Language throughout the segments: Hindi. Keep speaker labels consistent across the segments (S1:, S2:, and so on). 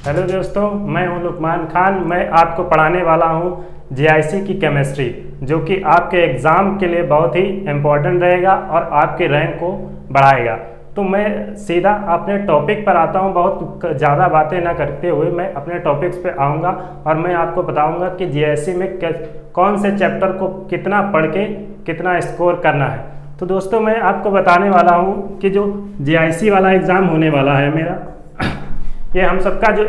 S1: हेलो दोस्तों, मैं हूं लुकमान खान। मैं आपको पढ़ाने वाला हूं जीआईसी की केमिस्ट्री, जो कि आपके एग्ज़ाम के लिए बहुत ही इम्पोर्टेंट रहेगा और आपके रैंक को बढ़ाएगा। तो मैं सीधा अपने टॉपिक पर आता हूं। बहुत ज़्यादा बातें ना करते हुए मैं अपने टॉपिक्स पे आऊंगा और मैं आपको बताऊंगा कि जीआईसी में कौन से चैप्टर को कितना पढ़ के कितना स्कोर करना है। तो दोस्तों, मैं आपको बताने वाला हूँ कि जो जीआईसी वाला एग्ज़ाम होने वाला है मेरा, ये हम सबका जो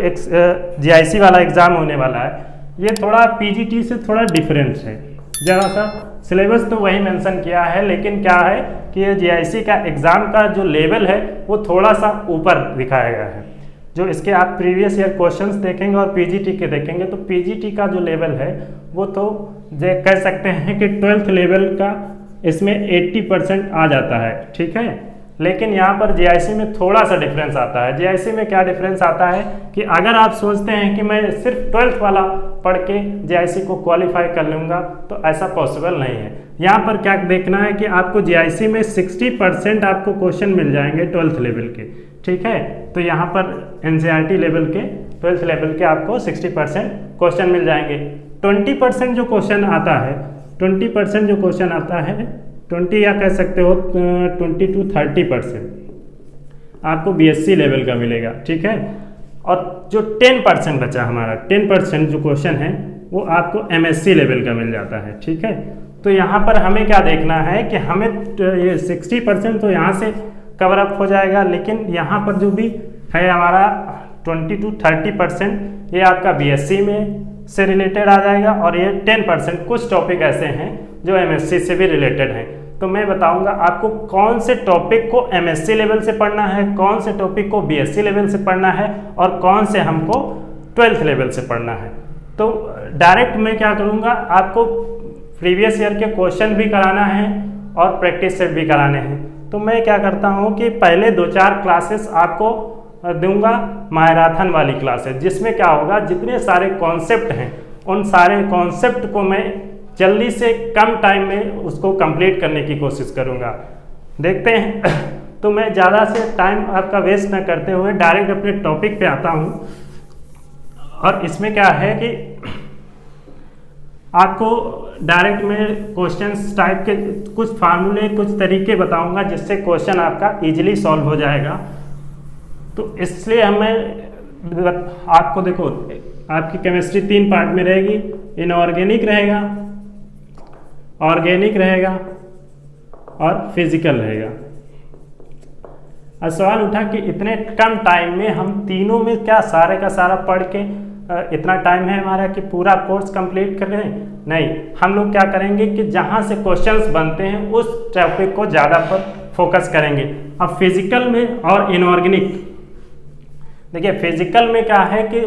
S1: जीआईसी वाला एग्ज़ाम होने वाला है, ये थोड़ा पीजीटी से थोड़ा डिफरेंस है। ज़रा सा सिलेबस तो वही मेंशन किया है, लेकिन क्या है कि ये जीआईसी का एग्ज़ाम का जो लेवल है वो थोड़ा सा ऊपर दिखाया गया है। जो इसके आप प्रीवियस ईयर क्वेश्चंस देखेंगे और पीजीटी के देखेंगे तो पीजीटी का जो लेवल है वो तो कह सकते हैं कि 12th लेवल का इसमें 80% आ जाता है, ठीक है। लेकिन यहाँ पर जीआईसी में थोड़ा सा डिफरेंस आता है। जीआईसी में क्या डिफरेंस आता है कि अगर आप सोचते हैं कि मैं सिर्फ 12th वाला पढ़ के जीआईसी को क्वालिफाई कर लूँगा, तो ऐसा पॉसिबल नहीं है। यहाँ पर क्या देखना है कि आपको जीआईसी में 60% आपको क्वेश्चन मिल जाएंगे 12th लेवल के, ठीक है। तो यहाँ पर एनसीईआरटी लेवल के 12th लेवल के आपको 60% क्वेश्चन मिल जाएंगे। 20% जो क्वेश्चन आता है, 20% जो क्वेश्चन आता है, 20 या कह सकते हो 20 to 30% आपको बीएससी लेवल का मिलेगा, ठीक है। और जो 10% बचा हमारा, 10% जो क्वेश्चन है वो आपको एमएससी लेवल का मिल जाता है, ठीक है। तो यहाँ पर हमें क्या देखना है कि हमें ये 60% तो यहाँ से कवर अप हो जाएगा, लेकिन यहाँ पर जो भी है हमारा 20 to 30% ये आपका बीएससी में से रिलेटेड आ जाएगा, और ये 10% कुछ टॉपिक ऐसे हैं जो एमएससी से भी रिलेटेड हैं। तो मैं बताऊंगा आपको कौन से टॉपिक को एमएससी लेवल से पढ़ना है, कौन से टॉपिक को बीएससी लेवल से पढ़ना है और कौन से हमको 12th लेवल से पढ़ना है। तो डायरेक्ट मैं क्या करूंगा, आपको प्रीवियस ईयर के क्वेश्चन भी कराना है और प्रैक्टिस सेट भी कराने हैं। तो मैं क्या करता हूँ कि पहले 2-4 क्लासेस आपको दूंगा, मैराथन वाली क्लासेस, जिसमें क्या होगा, जितने सारे कॉन्सेप्ट हैं उन सारे कॉन्सेप्ट को मैं जल्दी से कम टाइम में उसको कंप्लीट करने की कोशिश करूंगा। देखते हैं। तो मैं ज़्यादा से टाइम आपका वेस्ट न करते हुए डायरेक्ट अपने टॉपिक पे आता हूं। और इसमें क्या है कि आपको डायरेक्ट में क्वेश्चंस टाइप के कुछ फार्मूले, कुछ तरीके बताऊंगा जिससे क्वेश्चन आपका इजीली सॉल्व हो जाएगा। तो इसलिए हमें आपको देखो, आपकी केमिस्ट्री 3 पार्ट में रहेगी। इनऑर्गेनिक रहेगा, ऑर्गेनिक रहेगा और फिजिकल रहेगा। अब सवाल उठा कि इतने कम टाइम में हम तीनों में क्या सारे का सारा पढ़ के इतना टाइम है हमारा कि पूरा कोर्स कंप्लीट कर लें? नहीं, हम लोग क्या करेंगे कि जहां से क्वेश्चंस बनते हैं उस टॉपिक को ज़्यादा पर फोकस करेंगे। अब फिजिकल में और इनऑर्गेनिक, देखिए फिजिकल में क्या है कि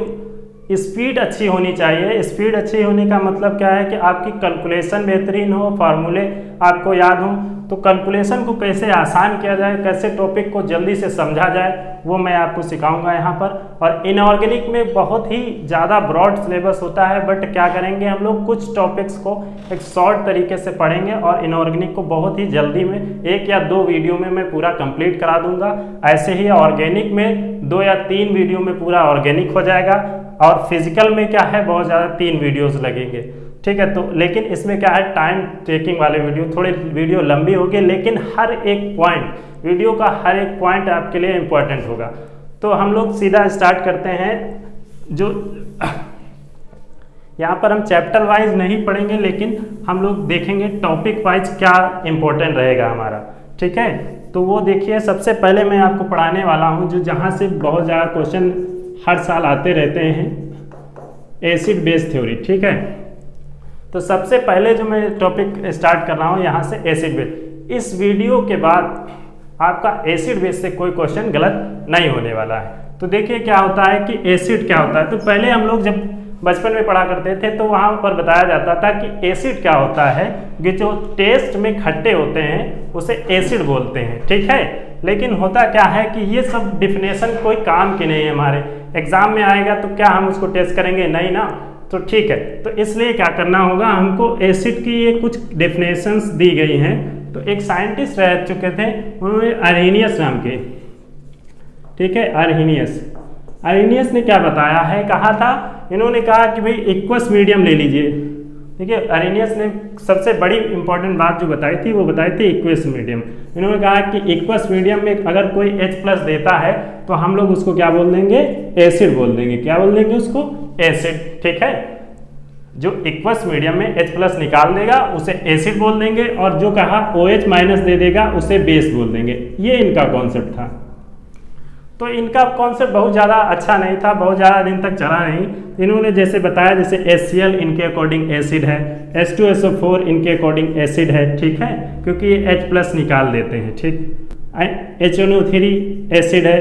S1: स्पीड अच्छी होनी चाहिए। स्पीड अच्छी होने का मतलब क्या है कि आपकी कैलकुलेशन बेहतरीन हो, फार्मूले आपको याद हो। तो कैलकुलेशन को कैसे आसान किया जाए, कैसे टॉपिक को जल्दी से समझा जाए, वो मैं आपको सिखाऊंगा यहाँ पर। और इनऑर्गेनिक में बहुत ही ज़्यादा ब्रॉड सिलेबस होता है, बट क्या करेंगे हम लोग कुछ टॉपिक्स को एक शॉर्ट तरीके से पढ़ेंगे और इनऑर्गेनिक को बहुत ही जल्दी में 1 या 2 वीडियो में मैं पूरा कंप्लीट करा दूंगा। ऐसे ही ऑर्गेनिक में 2 या 3 वीडियो में पूरा ऑर्गेनिक हो जाएगा। और फिजिकल में क्या है, बहुत ज़्यादा 3 वीडियोस लगेंगे, ठीक है। तो लेकिन इसमें क्या है, टाइम टेकिंग वाले वीडियो, थोड़ी वीडियो लंबी होगी, लेकिन हर एक पॉइंट, वीडियो का हर एक पॉइंट आपके लिए इम्पोर्टेंट होगा। तो हम लोग सीधा स्टार्ट करते हैं। जो यहाँ पर हम चैप्टर वाइज नहीं पढ़ेंगे, लेकिन हम लोग देखेंगे टॉपिक वाइज क्या इम्पोर्टेंट रहेगा हमारा, ठीक है। तो वो देखिए, सबसे पहले मैं आपको पढ़ाने वाला हूँ जो जहाँ से बहुत ज़्यादा क्वेश्चन हर साल आते रहते हैं, एसिड बेस थ्योरी, ठीक है। तो सबसे पहले जो मैं टॉपिक स्टार्ट कर रहा हूँ यहाँ से, एसिड बेस। इस वीडियो के बाद आपका एसिड बेस से कोई क्वेश्चन गलत नहीं होने वाला है। तो देखिए क्या होता है कि एसिड क्या होता है। तो पहले हम लोग जब बचपन में पढ़ा करते थे तो वहाँ पर बताया जाता था कि एसिड क्या होता है, कि जो टेस्ट में खट्टे होते हैं उसे एसिड बोलते हैं, ठीक है। लेकिन होता क्या है कि ये सब डिफिनेशन कोई काम की नहीं है। हमारे एग्जाम में आएगा तो क्या हम उसको टेस्ट करेंगे? नहीं ना। तो ठीक है, तो इसलिए क्या करना होगा, हमको एसिड की ये कुछ डेफिनेशंस दी गई हैं। तो एक साइंटिस्ट रह चुके थे, उन्होंने अर्हीनियस नाम के, ठीक है, अर्हीनियस, अरेनियस ने क्या बताया है, कहा था, इन्होंने कहा कि भाई एक्वस मीडियम ले लीजिए। ठीक है, अरेनियस ने सबसे बड़ी इंपॉर्टेंट बात जो बताई थी वो बताई थी एक्वस मीडियम। इन्होंने कहा कि एक्वस मीडियम में अगर कोई H+ देता है तो हम लोग उसको क्या बोल देंगे, एसिड बोल देंगे। क्या बोल देंगे उसको, एसिड। ठीक है, जो एक्वस मीडियम में H+ निकाल देगा उसे एसिड बोल देंगे, और जो कहा OH- दे देगा उसे बेस बोल देंगे। ये इनका कॉन्सेप्ट था। तो इनका कॉन्सेप्ट बहुत ज़्यादा अच्छा नहीं था, बहुत ज़्यादा दिन तक चला नहीं। इन्होंने जैसे बताया, जैसे HCl इनके अकॉर्डिंग एसिड है, H2SO4 इनके अकॉर्डिंग एसिड है। ठीक है, क्योंकि ये H+ निकाल देते हैं। ठीक, HNO3 एसिड है,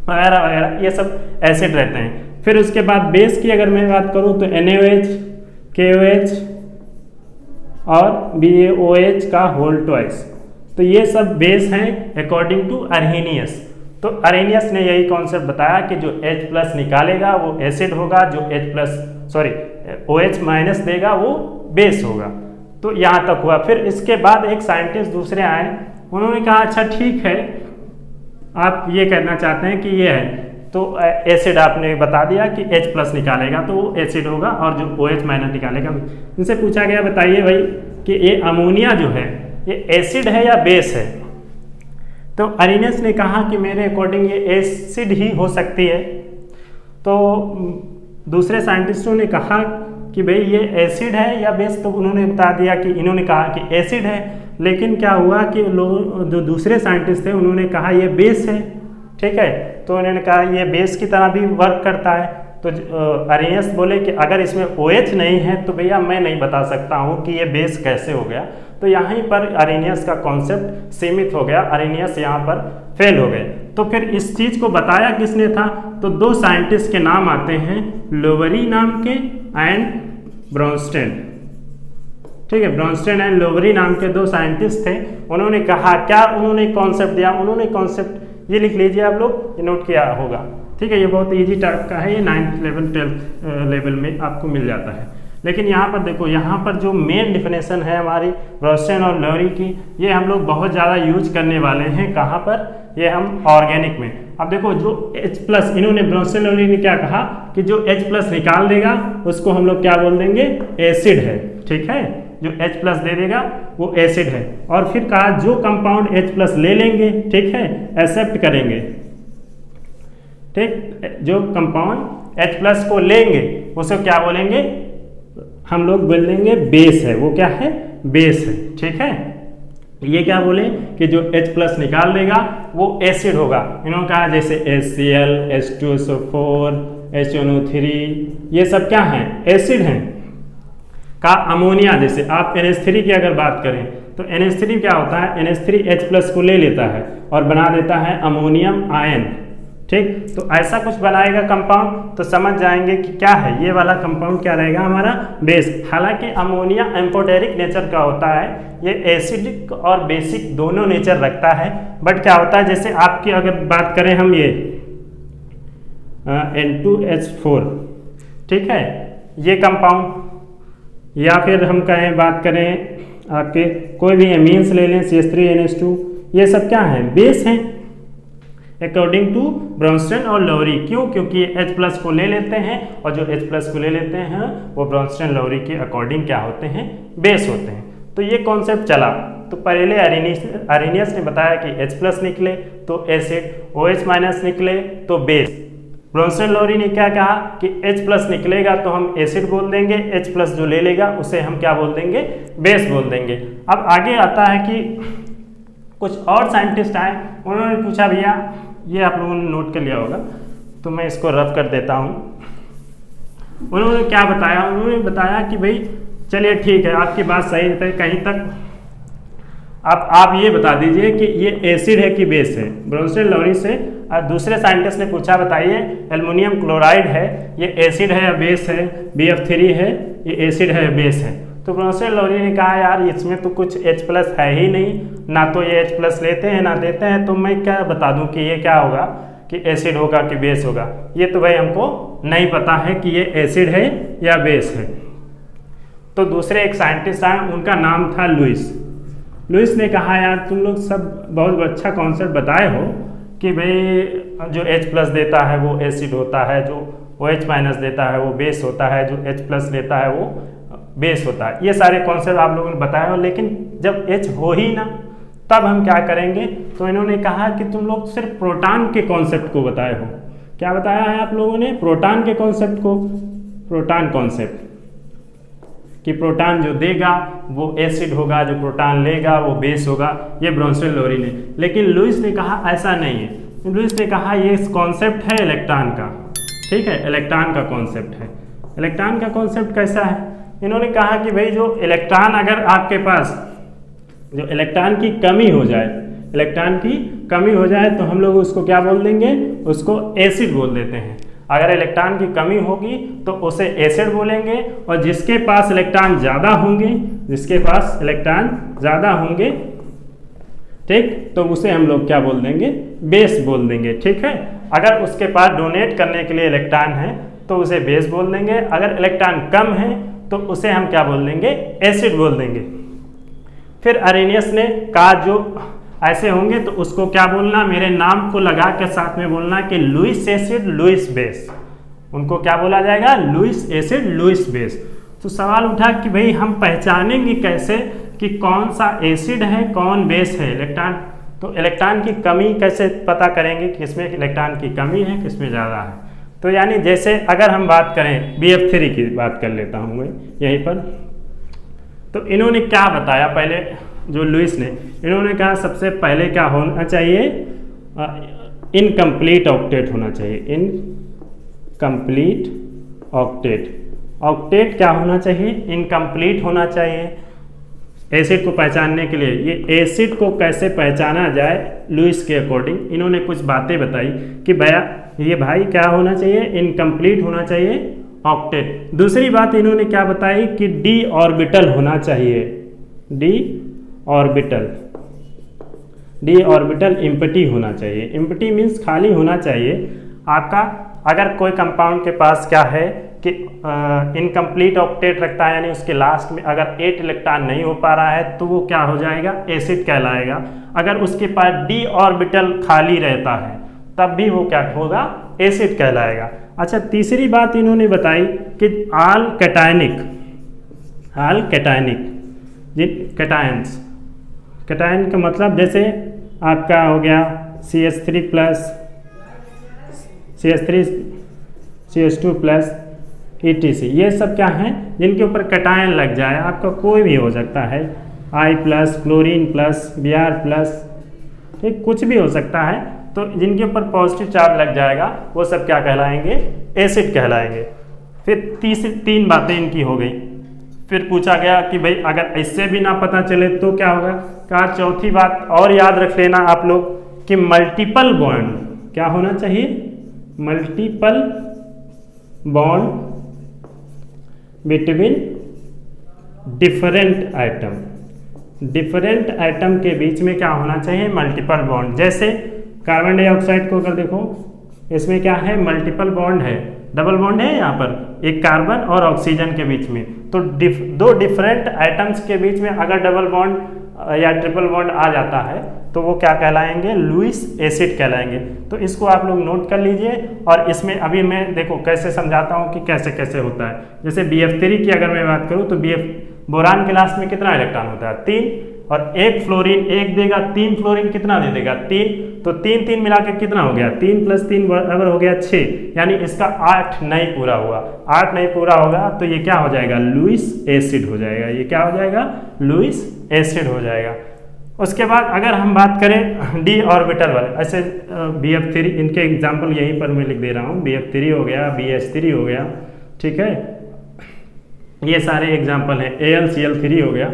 S1: वगैरह वगैरह, ये सब एसिड रहते हैं। फिर उसके बाद बेस की अगर मैं बात करूँ तो NaOH, KOH और BaOH का होल ट्वाइस, तो ये सब बेस हैं अकॉर्डिंग टू अरेनियस। तो अरेनियस ने यही कॉन्सेप्ट बताया कि जो H+ निकालेगा वो एसिड होगा, जो OH- देगा वो बेस होगा। तो यहाँ तक हुआ। फिर इसके बाद एक साइंटिस्ट दूसरे आए, उन्होंने कहा अच्छा ठीक है, आप ये कहना चाहते हैं कि ये है, तो एसिड आपने बता दिया कि H+ निकालेगा तो वो एसिड होगा, और जो OH- निकालेगा। इनसे पूछा गया बताइए भाई कि ये अमोनिया जो है ये एसिड है या बेस है। तो अरेनियस ने कहा कि मेरे अकॉर्डिंग ये एसिड ही हो सकती है। तो दूसरे साइंटिस्टों ने कहा कि भाई ये एसिड है या बेस, तो उन्होंने बता दिया कि इन्होंने कहा कि एसिड है। लेकिन क्या हुआ कि लोग जो दूसरे साइंटिस्ट थे उन्होंने कहा ये बेस है। ठीक है, तो उन्होंने कहा ये बेस की तरह भी वर्क करता है। तो अरेनियस बोले कि अगर इसमें OH नहीं है तो भैया मैं नहीं बता सकता हूँ कि ये बेस कैसे हो गया। तो यहीं पर अरेनियस का कॉन्सेप्ट सीमित हो गया, अरेनियस यहाँ पर फेल हो गए। तो फिर इस चीज़ को बताया किसने था, तो दो साइंटिस्ट के नाम आते हैं, लोवरी नाम के एंड ब्रॉन्स्टेन। ठीक है, ब्रॉन्स्टेन एंड लोवरी नाम के दो साइंटिस्ट थे। उन्होंने कहा, क्या उन्होंने कॉन्सेप्ट दिया, उन्होंने कॉन्सेप्ट ये लिख लीजिए आप लोग, ये नोट किया होगा। ठीक है, ये बहुत इजी टाइप का है, ये 9th लेवल 12th लेवल में आपको मिल जाता है। लेकिन यहाँ पर देखो, यहाँ पर जो मेन डिफिनेशन है हमारी ब्रॉन्स्टेन और लोवरी की, ये हम लोग बहुत ज़्यादा यूज करने वाले हैं। कहाँ पर, ये हम ऑर्गेनिक में। अब देखो जो H+, इन्होंने ब्रॉन्स्टेन लोवरी ने क्या कहा कि जो H+ निकाल देगा उसको हम लोग क्या बोल देंगे, एसिड है। ठीक है, जो H+ दे देगा वो एसिड है। और फिर कहा जो कंपाउंड H+ ले लेंगे, ठीक है, एक्सेप्ट करेंगे, ठीक, जो कंपाउंड H+ को लेंगे उसे क्या बोलेंगे, हम लोग बोल देंगे बेस है। वो क्या है, बेस है। ठीक है, ये क्या बोले कि जो H+ निकाल देगा वो एसिड होगा। इन्होंने कहा जैसे HCl, H2SO4, HNO3, ये सब क्या हैं, एसिड हैं। का अमोनिया, जैसे आप NH3 की अगर बात करें तो NH3 क्या होता है, NH3 H+ को ले लेता है और बना देता है अमोनियम आयन। ठीक, तो ऐसा कुछ बनाएगा कंपाउंड, तो समझ जाएंगे कि क्या है, ये वाला कंपाउंड क्या रहेगा हमारा, बेस। हालांकि अमोनिया एम्फोटेरिक नेचर का होता है, ये एसिडिक और बेसिक दोनों नेचर रखता है। बट क्या होता है, जैसे आपकी अगर बात करें हम ये N2H4, ठीक है, ये कंपाउंड, या फिर हम कहें बात करें आपके कोई भी एमीन्स ले लें, CH3NH2, ये सब क्या है, बेस हैं अकॉर्डिंग टू ब्रॉन्स्टेन और लोवरी। क्यों, क्योंकि H+ को ले लेते हैं, और जो H+ को ले लेते हैं वो ब्रॉन्स्टेन लोवरी के अकॉर्डिंग क्या होते हैं, बेस होते हैं। तो ये कॉन्सेप्ट चला। तो पहले अरेनियस ने बताया कि H+ निकले तो एसिड, OH- निकले तो बेस। ब्रॉन्स्टेन लोवरी ने क्या कहा कि H+ निकलेगा तो हम एसिड बोल देंगे, H+ जो ले लेगा उसे हम क्या बोल देंगे, बेस बोल देंगे। अब आगे आता है कि कुछ और साइंटिस्ट आए, उन्होंने पूछा भैया, ये आप लोगों ने नोट कर लिया होगा तो मैं इसको रफ कर देता हूँ। उन्होंने क्या बताया, उन्होंने बताया कि भाई चलिए ठीक है, आपकी बात सही है कहीं तक, आप ये बता दीजिए कि ये एसिड है कि बेस है। ब्रॉन्स्टेन लोवरी से दूसरे साइंटिस्ट ने पूछा, बताइए एल्युमिनियम क्लोराइड है, ये एसिड है या बेस है, BF3 है, ये एसिड है या बेस है। तो ब्रॉन्स्टेन लोवरी ने कहा यार इसमें तो कुछ H+ है ही नहीं, ना तो ये H+ लेते हैं ना देते हैं, तो मैं क्या बता दूं कि ये क्या होगा, कि एसिड होगा कि बेस होगा। ये तो भाई हमको नहीं पता है कि ये एसिड है या बेस है। तो दूसरे एक साइंटिस्ट आए, उनका नाम था लुइस। लुइस ने कहा यार तुम लोग सब बहुत अच्छा कॉन्सेप्ट बताए हो कि भाई जो H+ देता है वो एसिड होता है, जो OH- देता है वो बेस होता है, जो H+ लेता है वो बेस होता है। ये सारे कॉन्सेप्ट आप लोगों ने बताया हो, लेकिन जब H हो ही ना तब हम क्या करेंगे, तो इन्होंने कहा कि तुम लोग सिर्फ प्रोटॉन के कॉन्सेप्ट को बताए हो। क्या बताया है आप लोगों ने? प्रोटॉन के कॉन्सेप्ट को, प्रोटॉन कॉन्सेप्ट कि प्रोटॉन जो देगा वो एसिड होगा, जो प्रोटॉन लेगा वो बेस होगा, ये ब्रोंस्टेन लोरी ने। लेकिन लुईस ने कहा ऐसा नहीं है। लुईस ने कहा ये कॉन्सेप्ट है इलेक्ट्रॉन का, ठीक है, इलेक्ट्रॉन का कॉन्सेप्ट है। इलेक्ट्रॉन का कॉन्सेप्ट कैसा है? इन्होंने कहा कि भाई जो इलेक्ट्रॉन अगर आपके पास जो इलेक्ट्रॉन की कमी हो जाए, इलेक्ट्रॉन की कमी हो जाए तो हम लोग उसको क्या बोल देंगे? उसको एसिड बोल देते हैं। अगर इलेक्ट्रॉन की कमी होगी तो उसे एसिड बोलेंगे, और जिसके पास इलेक्ट्रॉन ज़्यादा होंगे, जिसके पास इलेक्ट्रॉन ज़्यादा होंगे, ठीक, तो उसे हम लोग क्या बोल देंगे? बेस बोल देंगे, ठीक है। अगर उसके पास डोनेट करने के लिए इलेक्ट्रॉन है तो उसे बेस बोल देंगे। अगर इलेक्ट्रॉन कम है तो उसे हम क्या बोल देंगे? एसिड बोल देंगे। फिर अरेनियस ने कहा जो ऐसे होंगे तो उसको क्या बोलना? मेरे नाम को लगा के साथ में बोलना कि लुईस एसिड, लुईस बेस। उनको क्या बोला जाएगा? Lewis acid, Lewis base. तो सवाल उठा कि भाई हम पहचानेंगे कैसे कि कौन सा एसिड है, कौन बेस है? इलेक्ट्रॉन, तो इलेक्ट्रॉन की कमी कैसे पता करेंगे, किसमें इलेक्ट्रॉन की कमी है, किसमें ज़्यादा है? तो यानी जैसे अगर हम बात करें BF3 की, बात कर लेता हूँ मैं यहीं पर। तो इन्होंने क्या बताया पहले, जो लुईस ने, इन्होंने कहा सबसे पहले क्या होना चाहिए? इनकम्प्लीट ऑक्टेट होना चाहिए। इनकम्प्लीट ऑक्टेट, ऑक्टेट क्या होना चाहिए? इनकम्प्लीट होना चाहिए एसिड को पहचानने के लिए। ये एसिड को कैसे पहचाना जाए लुईस के अकॉर्डिंग इन्होंने कुछ बातें बताई कि भैया ये भाई क्या होना चाहिए? इनकम्प्लीट होना चाहिए ऑक्टेट। दूसरी बात इन्होंने क्या बताई कि d ऑर्बिटल होना चाहिए। d orbital, d orbital empty होना चाहिए। एम्प्टी मीन्स खाली होना चाहिए आपका। अगर कोई कंपाउंड के पास क्या है कि इनकम्प्लीट ऑक्टेट रखता है, यानी उसके लास्ट में अगर 8 इलेक्ट्रॉन नहीं हो पा रहा है तो वो क्या हो जाएगा? एसिड कहलाएगा। अगर उसके पास d ऑर्बिटल खाली रहता है तब भी वो क्या होगा? एसिड कहलाएगा। अच्छा, तीसरी बात इन्होंने बताई कि ऑल कैटायनिक, ऑल कैटायनिक, जिन कैटायंस, कैटायन का मतलब जैसे आपका हो गया CH3+, CH3, CH2+, ETC, ये सब क्या हैं? जिनके ऊपर कैटायन लग जाए, आपका कोई भी हो सकता है, I+, क्लोरीन+, Br+, ठीक, कुछ भी हो सकता है। तो जिनके ऊपर पॉजिटिव चार्ज लग जाएगा वो सब क्या कहलाएंगे? एसिड कहलाएंगे। फिर तीन बातें इनकी हो गई। फिर पूछा गया कि भाई अगर इससे भी ना पता चले तो क्या होगा? कहा चौथी बात और याद रख लेना आप लोग कि मल्टीपल बॉन्ड क्या होना चाहिए? Multiple bond between different item, different item के बीच में क्या होना चाहिए? Multiple bond. जैसे कार्बन डाइऑक्साइड को अगर देखो, इसमें क्या है? मल्टीपल बॉन्ड है, डबल बॉन्ड है यहाँ पर, एक कार्बन और ऑक्सीजन के बीच में। तो दो डिफरेंट आइटम्स के बीच में अगर डबल बॉन्ड या ट्रिपल बॉन्ड आ जाता है तो वो क्या कहलाएंगे? लुईस एसिड कहलाएंगे। तो इसको आप लोग नोट कर लीजिए। और इसमें अभी मैं देखो कैसे समझाता हूँ कि कैसे कैसे होता है। जैसे BF3 की अगर मैं बात करूँ तो बोरान के लास्ट में कितना इलेक्ट्रॉन होता है? 3, और एक फ्लोरीन एक देगा, 3 फ्लोरीन कितना दे देगा? 3। तो 3 मिलाकर कितना हो गया? 3 + 3 बराबर हो गया 6, यानी इसका 8 नहीं पूरा हुआ। 8 नहीं पूरा होगा तो ये क्या हो जाएगा? लुईस एसिड हो जाएगा। ये क्या हो जाएगा? लुईस एसिड हो जाएगा। उसके बाद अगर हम बात करें d ऑर्बिटल वाले, ऐसे BF3, इनके एग्जाम्पल यहीं पर मैं लिख दे रहा हूँ। BF3 हो गया, BH3 हो गया, ठीक है, ये सारे एग्जाम्पल हैं। AlCl3 हो गया,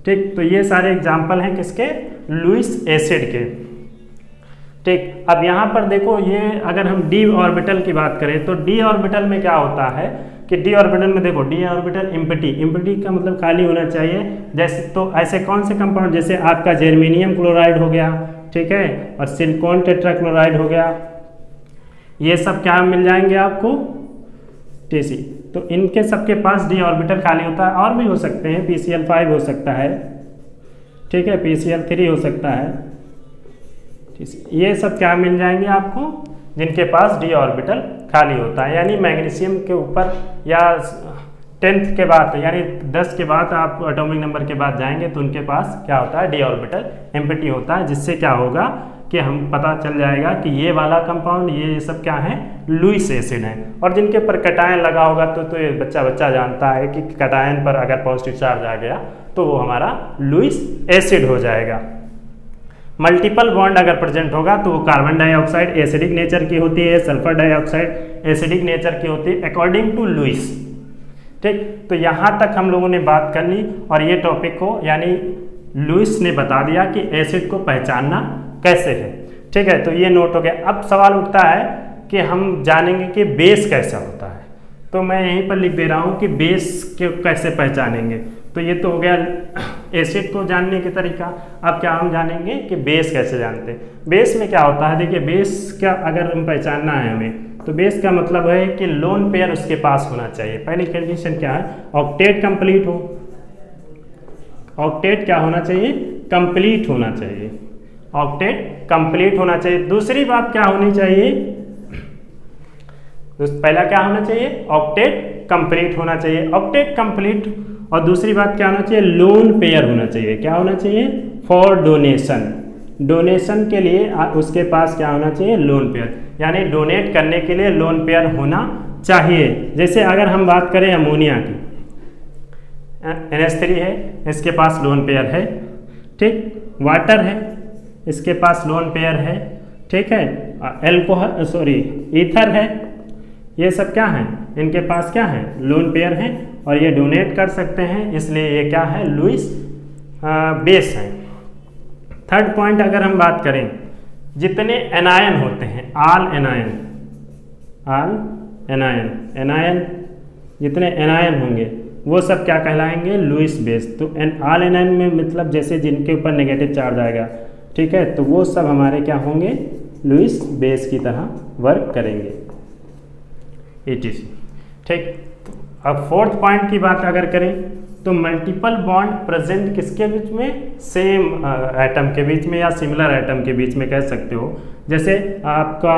S1: ठीक। तो ये सारे एग्जाम्पल हैं किसके? लुईस एसिड के, ठीक। अब यहाँ पर देखो, ये अगर हम d ऑर्बिटल की बात करें तो d ऑर्बिटल में क्या होता है कि d ऑर्बिटल में देखो, d ऑर्बिटल एम्प्टी, एम्प्टी का मतलब खाली होना चाहिए। जैसे तो ऐसे कौन से कंपाउंड, जैसे आपका जर्मेनियम क्लोराइड हो गया, ठीक है, और सिलिकॉन टेट्राक्लोराइड हो गया, ये सब क्या मिल जाएंगे आपको? Tc। तो इनके सबके पास d ऑर्बिटल खाली होता है। और भी हो सकते हैं, PCl5 हो सकता है, ठीक है, PCl3 हो सकता है, ये सब क्या मिल जाएंगे आपको, जिनके पास डी ऑर्बिटल खाली होता है। यानी मैग्नीशियम के ऊपर या 10th के बाद यानी 10 के बाद आप एटॉमिक नंबर के बाद जाएंगे तो उनके पास क्या होता है, डी ऑर्बिटल एम्प्टी होता है, जिससे क्या होगा कि हम पता चल जाएगा कि ये वाला कंपाउंड ये सब क्या है, लुईस एसिड है। और जिनके ऊपर कटायन लगा होगा तो ये बच्चा जानता है कि कटायन पर अगर पॉजिटिव चार्ज आ गया तो वो हमारा लुईस एसिड हो जाएगा। मल्टीपल बॉन्ड अगर प्रेजेंट होगा तो वो कार्बन डाइऑक्साइड एसिडिक नेचर की होती है, सल्फर डाइऑक्साइड एसिडिक नेचर की होती है अकॉर्डिंग टू लुईस। ठीक, तो यहाँ तक हम लोगों ने बात कर ली और ये टॉपिक को यानी लुईस ने बता दिया कि एसिड को पहचानना कैसे है। ठीक है, तो ये नोट हो गया। अब सवाल उठता है कि हम जानेंगे कि बेस कैसा होता है, तो मैं यहीं पर लिख दे रहा हूँ कि बेस के कैसे पहचानेंगे। तो ये तो हो गया एसिड को जानने के तरीका। अब क्या हम जानेंगे कि बेस कैसे जानते हैं। बेस में क्या होता है, देखिए बेस का अगर हम पहचानना है हमें तो बेस का मतलब है कि लोन पेयर उसके पास होना चाहिए। पहली कंडीशन क्या है, ऑक्टेट कंप्लीट हो। ऑक्टेट क्या होना चाहिए, कंप्लीट होना चाहिए। ऑक्टेट कंप्लीट होना चाहिए। दूसरी बात क्या होनी चाहिए, पहला क्या होना चाहिए, ऑक्टेट कंप्लीट होना चाहिए, ऑक्टेट कंप्लीट। और दूसरी बात क्या होना चाहिए, लोन पेयर होना चाहिए। क्या होना चाहिए, फॉर डोनेशन। डोनेशन के लिए उसके पास क्या होना चाहिए, लोन पेयर, यानी डोनेट करने के लिए लोन पेयर होना चाहिए। जैसे अगर हम बात करें अमोनिया की, NH3 है, इसके पास लोन पेयर है। ठीक, वाटर है, इसके पास लोन पेयर है। ठीक है, ईथर है, ये सब क्या है, इनके पास क्या है, लोन पेयर है और ये डोनेट कर सकते हैं, इसलिए ये क्या है, लुईस बेस है। थर्ड पॉइंट अगर हम बात करें, जितने एनायन होते हैं, आल एनायन जितने एनायन होंगे वो सब क्या कहलाएंगे, लुईस बेस। तो आल एनायन में मतलब जैसे जिनके ऊपर नेगेटिव चार्ज आएगा, ठीक है, तो वो सब हमारे क्या होंगे, लुईस बेस की तरह वर्क करेंगे, etc। ठीक, अब फोर्थ पॉइंट की बात अगर करें तो मल्टीपल बॉन्ड प्रेजेंट किसके बीच में, सेम एटम के बीच में या सिमिलर एटम के बीच में कह सकते हो। जैसे आपका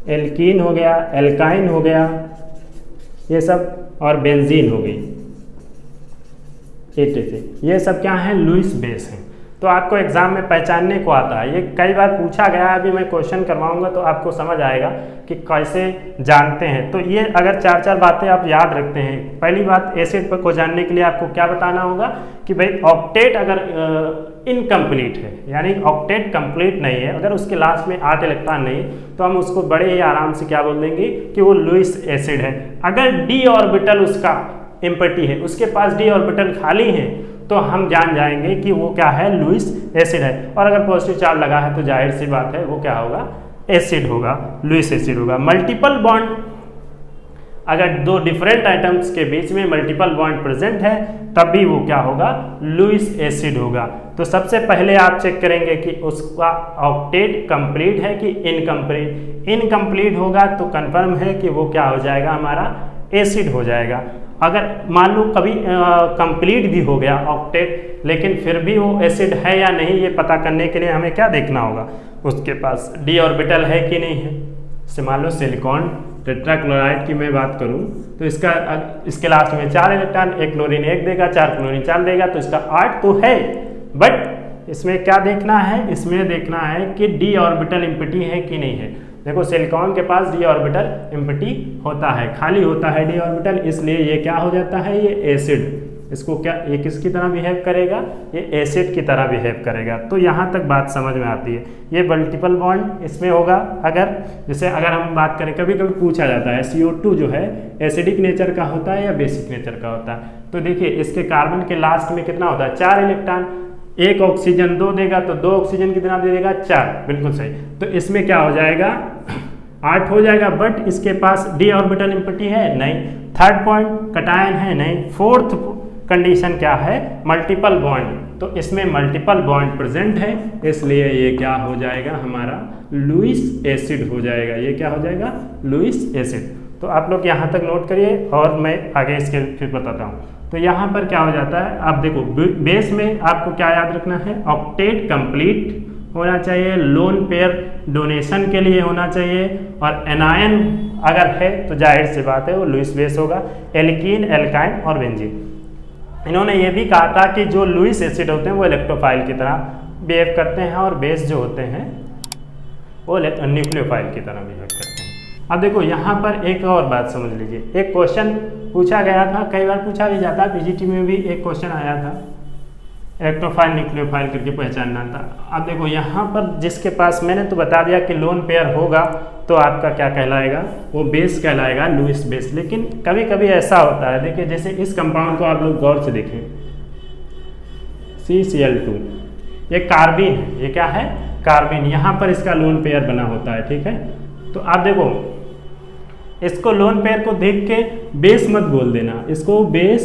S1: एल्कीन हो गया, एल्काइन हो गया, ये सब, और बेंजीन हो गई, etc। ये सब क्या है, लुईस बेस है। तो आपको एग्जाम में पहचानने को आता है, ये कई बार पूछा गया है, अभी मैं क्वेश्चन करवाऊंगा तो आपको समझ आएगा कि कैसे जानते हैं। तो ये अगर 4 बातें आप याद रखते हैं। पहली बात, एसिड पर को जानने के लिए आपको क्या बताना होगा कि भाई ऑक्टेट अगर इनकम्प्लीट है, यानी ऑक्टेट कंप्लीट नहीं है, अगर उसके लास्ट में 8 इलेक्ट्रॉन नहीं तो हम उसको बड़े ही आराम से क्या बोल देंगे कि वो लुईस एसिड है। अगर डी ऑर्बिटल उसका एम्प्टी है, उसके पास डी ऑर्बिटल खाली है, तो हम जान जाएंगे कि वो क्या है, लुईस एसिड है। और अगर पॉजिटिव चार्ज लगा है तो जाहिर सी बात है वो क्या होगा, एसिड होगा, लुईस एसिड होगा। मल्टीपल बॉन्ड, अगर 2 डिफरेंट आइटम्स के बीच में मल्टीपल बॉन्ड प्रेजेंट है तब भी वो क्या होगा, लुईस एसिड होगा। तो सबसे पहले आप चेक करेंगे कि उसका ऑक्टेट कंप्लीट है कि इनकम्प्लीट। इनकम्प्लीट होगा तो कंफर्म है कि वो क्या हो जाएगा, हमारा एसिड हो जाएगा। अगर मान लो कभी कंप्लीट भी हो गया ऑक्टेट, लेकिन फिर भी वो एसिड है या नहीं, ये पता करने के लिए हमें क्या देखना होगा, उसके पास डी ऑर्बिटल है कि नहीं है। जैसे मान लो सिलिकॉन टेट्राक्लोराइड की मैं बात करूं तो इसके लास्ट में 4 इलेक्ट्रॉन, 1 क्लोरीन 1 देगा, 4 क्लोरीन 4 देगा, तो इसका 8 तो है। बट इसमें क्या देखना है, इसमें देखना है कि डी ऑर्बिटल एम्प्टी है कि नहीं है। देखो सिलिकॉन के पास डी ऑर्बिटल एम्प्टी होता है, खाली होता है डी ऑर्बिटल, इसलिए ये क्या हो जाता है, ये एसिड। इसको क्या, ये किसकी तरह बिहेव करेगा, ये एसिड की तरह बिहेव करेगा। तो यहाँ तक बात समझ में आती है। ये मल्टीपल बॉन्ड इसमें होगा। अगर जैसे अगर हम बात करें, कभी कभी पूछा जाता है CO2 जो है एसिडिक नेचर का होता है या बेसिक नेचर का होता है। तो देखिए इसके कार्बन के लास्ट में कितना होता है, 4 इलेक्ट्रॉन। 1 ऑक्सीजन 2 देगा तो 2 ऑक्सीजन कितना दे देगा, 4। बिल्कुल सही। तो इसमें क्या हो जाएगा, 8 हो जाएगा। बट इसके पास डी ऑर्बिटल एम्प्टी है नहीं। थर्ड पॉइंट, कटायन है नहीं। फोर्थ कंडीशन क्या है, मल्टीपल बॉन्ड। तो इसमें मल्टीपल बॉन्ड प्रेजेंट है, इसलिए ये क्या हो जाएगा, हमारा लुईस एसिड हो जाएगा। ये क्या हो जाएगा, लुईस एसिड। तो आप लोग यहाँ तक नोट करिए और मैं आगे इसके फिर बताता हूँ। तो यहाँ पर क्या हो जाता है, आप देखो बेस में आपको क्या याद रखना है, ऑक्टेट कंप्लीट होना चाहिए, लोन पेयर डोनेशन के लिए होना चाहिए, और एनायन अगर है तो जाहिर सी बात है वो लुईस बेस होगा, एल्कीन, एल्काइन और बेंजीन। इन्होंने ये भी कहा था कि जो लुईस एसिड होते हैं वो इलेक्ट्रोफाइल की तरह बिहेव करते हैं, और बेस जो होते हैं वो न्यूक्लियोफाइल की तरह बिहेव करते हैं। अब देखो यहाँ पर एक और बात समझ लीजिए, एक क्वेश्चन पूछा गया था, कई बार पूछा भी जाता है, पीजीटी में भी एक क्वेश्चन आया था, इलेक्ट्रोफाइल न्यूक्लियोफाइल करके पहचानना था। अब देखो यहाँ पर जिसके पास, मैंने तो बता दिया कि लोन पेयर होगा तो आपका क्या कहलाएगा, वो बेस कहलाएगा, लुईस बेस। लेकिन कभी कभी ऐसा होता है, देखिए जैसे इस कंपाउंड को आप लोग गौर से देखें, CCl2, ये कार्बिन है, ये क्या है, कार्बिन, यहाँ पर इसका लोन पेयर बना होता है, ठीक है। तो आप देखो इसको लोन पेयर को देख के बेस मत बोल देना, इसको बेस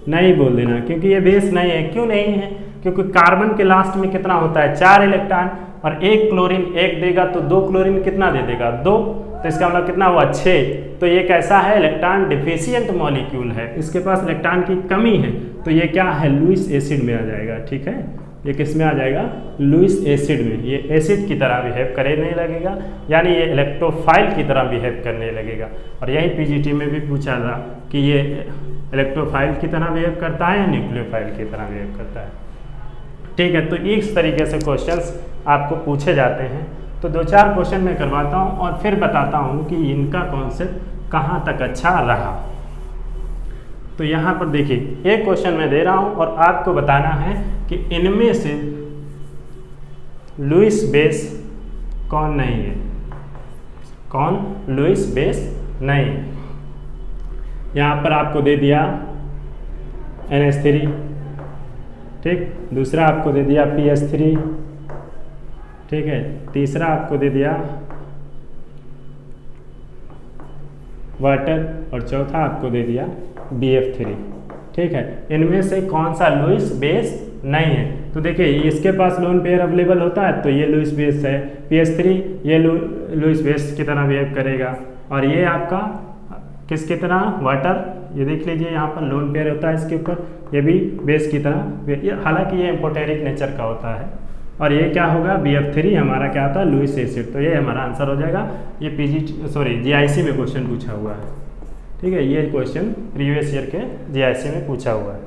S1: नहीं बोल देना, क्योंकि ये बेस नहीं है। क्यों नहीं है, क्योंकि कार्बन के लास्ट में कितना होता है, 4 इलेक्ट्रॉन, और 1 क्लोरीन 1 देगा तो 2 क्लोरीन कितना दे देगा, 2, तो इसका मतलब कितना हुआ, 6। तो ये कैसा है, इलेक्ट्रॉन डिफिशियंट मॉलिक्यूल है, इसके पास इलेक्ट्रॉन की कमी है, तो ये क्या है, लुईस एसिड में आ जाएगा, ठीक है। ये किस में आ जाएगा, लुईस एसिड में, ये एसिड की तरह बिहेव करने लगेगा, यानी ये इलेक्ट्रोफाइल की तरह बिहेव करने लगेगा। और यही पीजीटी में भी पूछा था कि ये इलेक्ट्रोफाइल की तरह बिहेव करता है या न्यूक्लियोफाइल की तरह बिहेव करता है, ठीक है। तो इस तरीके से क्वेश्चंस आपको पूछे जाते हैं। तो 2-4 क्वेश्चन मैं करवाता हूँ और फिर बताता हूँ कि इनका कॉन्सेप्ट कहाँ तक अच्छा रहा। तो यहाँ पर देखिए एक क्वेश्चन मैं दे रहा हूँ और आपको बताना है कि इनमें से लुईस बेस कौन नहीं है, कौन लुईस बेस नहीं है। यहाँ पर आपको दे दिया NH3, ठीक, दूसरा आपको दे दिया PS3, ठीक है, तीसरा आपको दे दिया वाटर, और चौथा आपको दे दिया BF3, ठीक है। इनमें से कौन सा लुईस बेस नहीं है, तो देखिए इसके पास लोन पेयर अवेलेबल होता है तो ये लुईस बेस है, PS3 ये लुईस बेस की तरह बिहेव करेगा, और ये आपका किसकी तरह, वाटर, ये देख लीजिए यहाँ पर लोन पेयर होता है इसके ऊपर, ये भी बेस की तरह, हालांकि ये एम्फोटेरिक नेचर का होता है। और ये क्या होगा, BF3 हमारा क्या होता है, लुईस एसिड। तो ये हमारा आंसर हो जाएगा। ये GIC में क्वेश्चन पूछा हुआ है, ठीक है, ये क्वेश्चन प्रीवियस ईयर के GIC में पूछा हुआ है,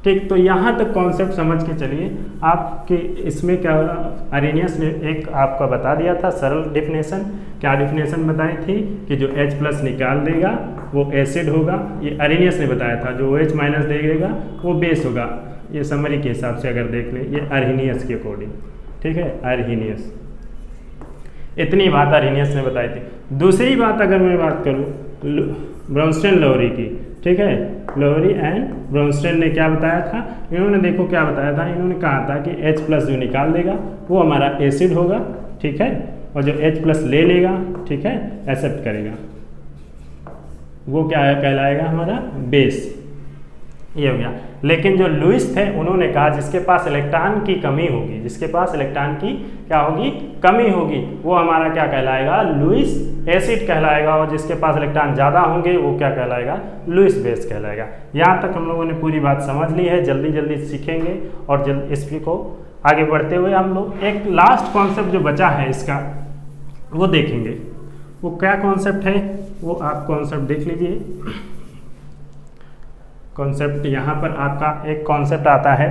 S1: ठीक। तो यहाँ तक कॉन्सेप्ट समझ के चलिए। आपके इसमें क्या होगा, अरेनियस ने एक आपका बता दिया था सरल डिफिनेशन, क्या डिफिनेशन बताई थी कि जो H+ निकाल देगा वो एसिड होगा, ये अरेनियस ने बताया था, जो OH- देगा वो बेस होगा। ये समरी के हिसाब से अगर देख ले, ये अर्हीनियस के अकॉर्डिंग, ठीक है, अर्हीनियस, इतनी बात अर्हीनियस ने बताई थी। दूसरी बात अगर मैं बात करूँ ब्रोंस्टेन लोहरी की, ठीक है, लोहरी एंड ब्रोंस्टेन ने क्या बताया था, इन्होंने देखो क्या बताया था, इन्होंने कहा था कि H+ जो निकाल देगा वो हमारा एसिड होगा, ठीक है, और जो H+ ले लेगा, ठीक है, एक्सेप्ट करेगा, वो क्या कहलाएगा, हमारा बेस, ये हो गया। लेकिन जो लुईस थे उन्होंने कहा जिसके पास इलेक्ट्रॉन की कमी होगी, जिसके पास इलेक्ट्रॉन की क्या होगी, कमी होगी, वो हमारा क्या कहलाएगा, लुईस एसिड कहलाएगा, और जिसके पास इलेक्ट्रॉन ज़्यादा होंगे वो क्या कहलाएगा, लुईस बेस कहलाएगा। यहाँ तक हम लोगों ने पूरी बात समझ ली है, जल्दी जल्दी सीखेंगे और जल्द इसी को आगे बढ़ते हुए हम लोग एक लास्ट कॉन्सेप्ट जो बचा है इसका वो देखेंगे। वो क्या कॉन्सेप्ट है, वो आप कॉन्सेप्ट देख लीजिए। कॉन्सेप्ट यहाँ पर आपका एक कॉन्सेप्ट आता है,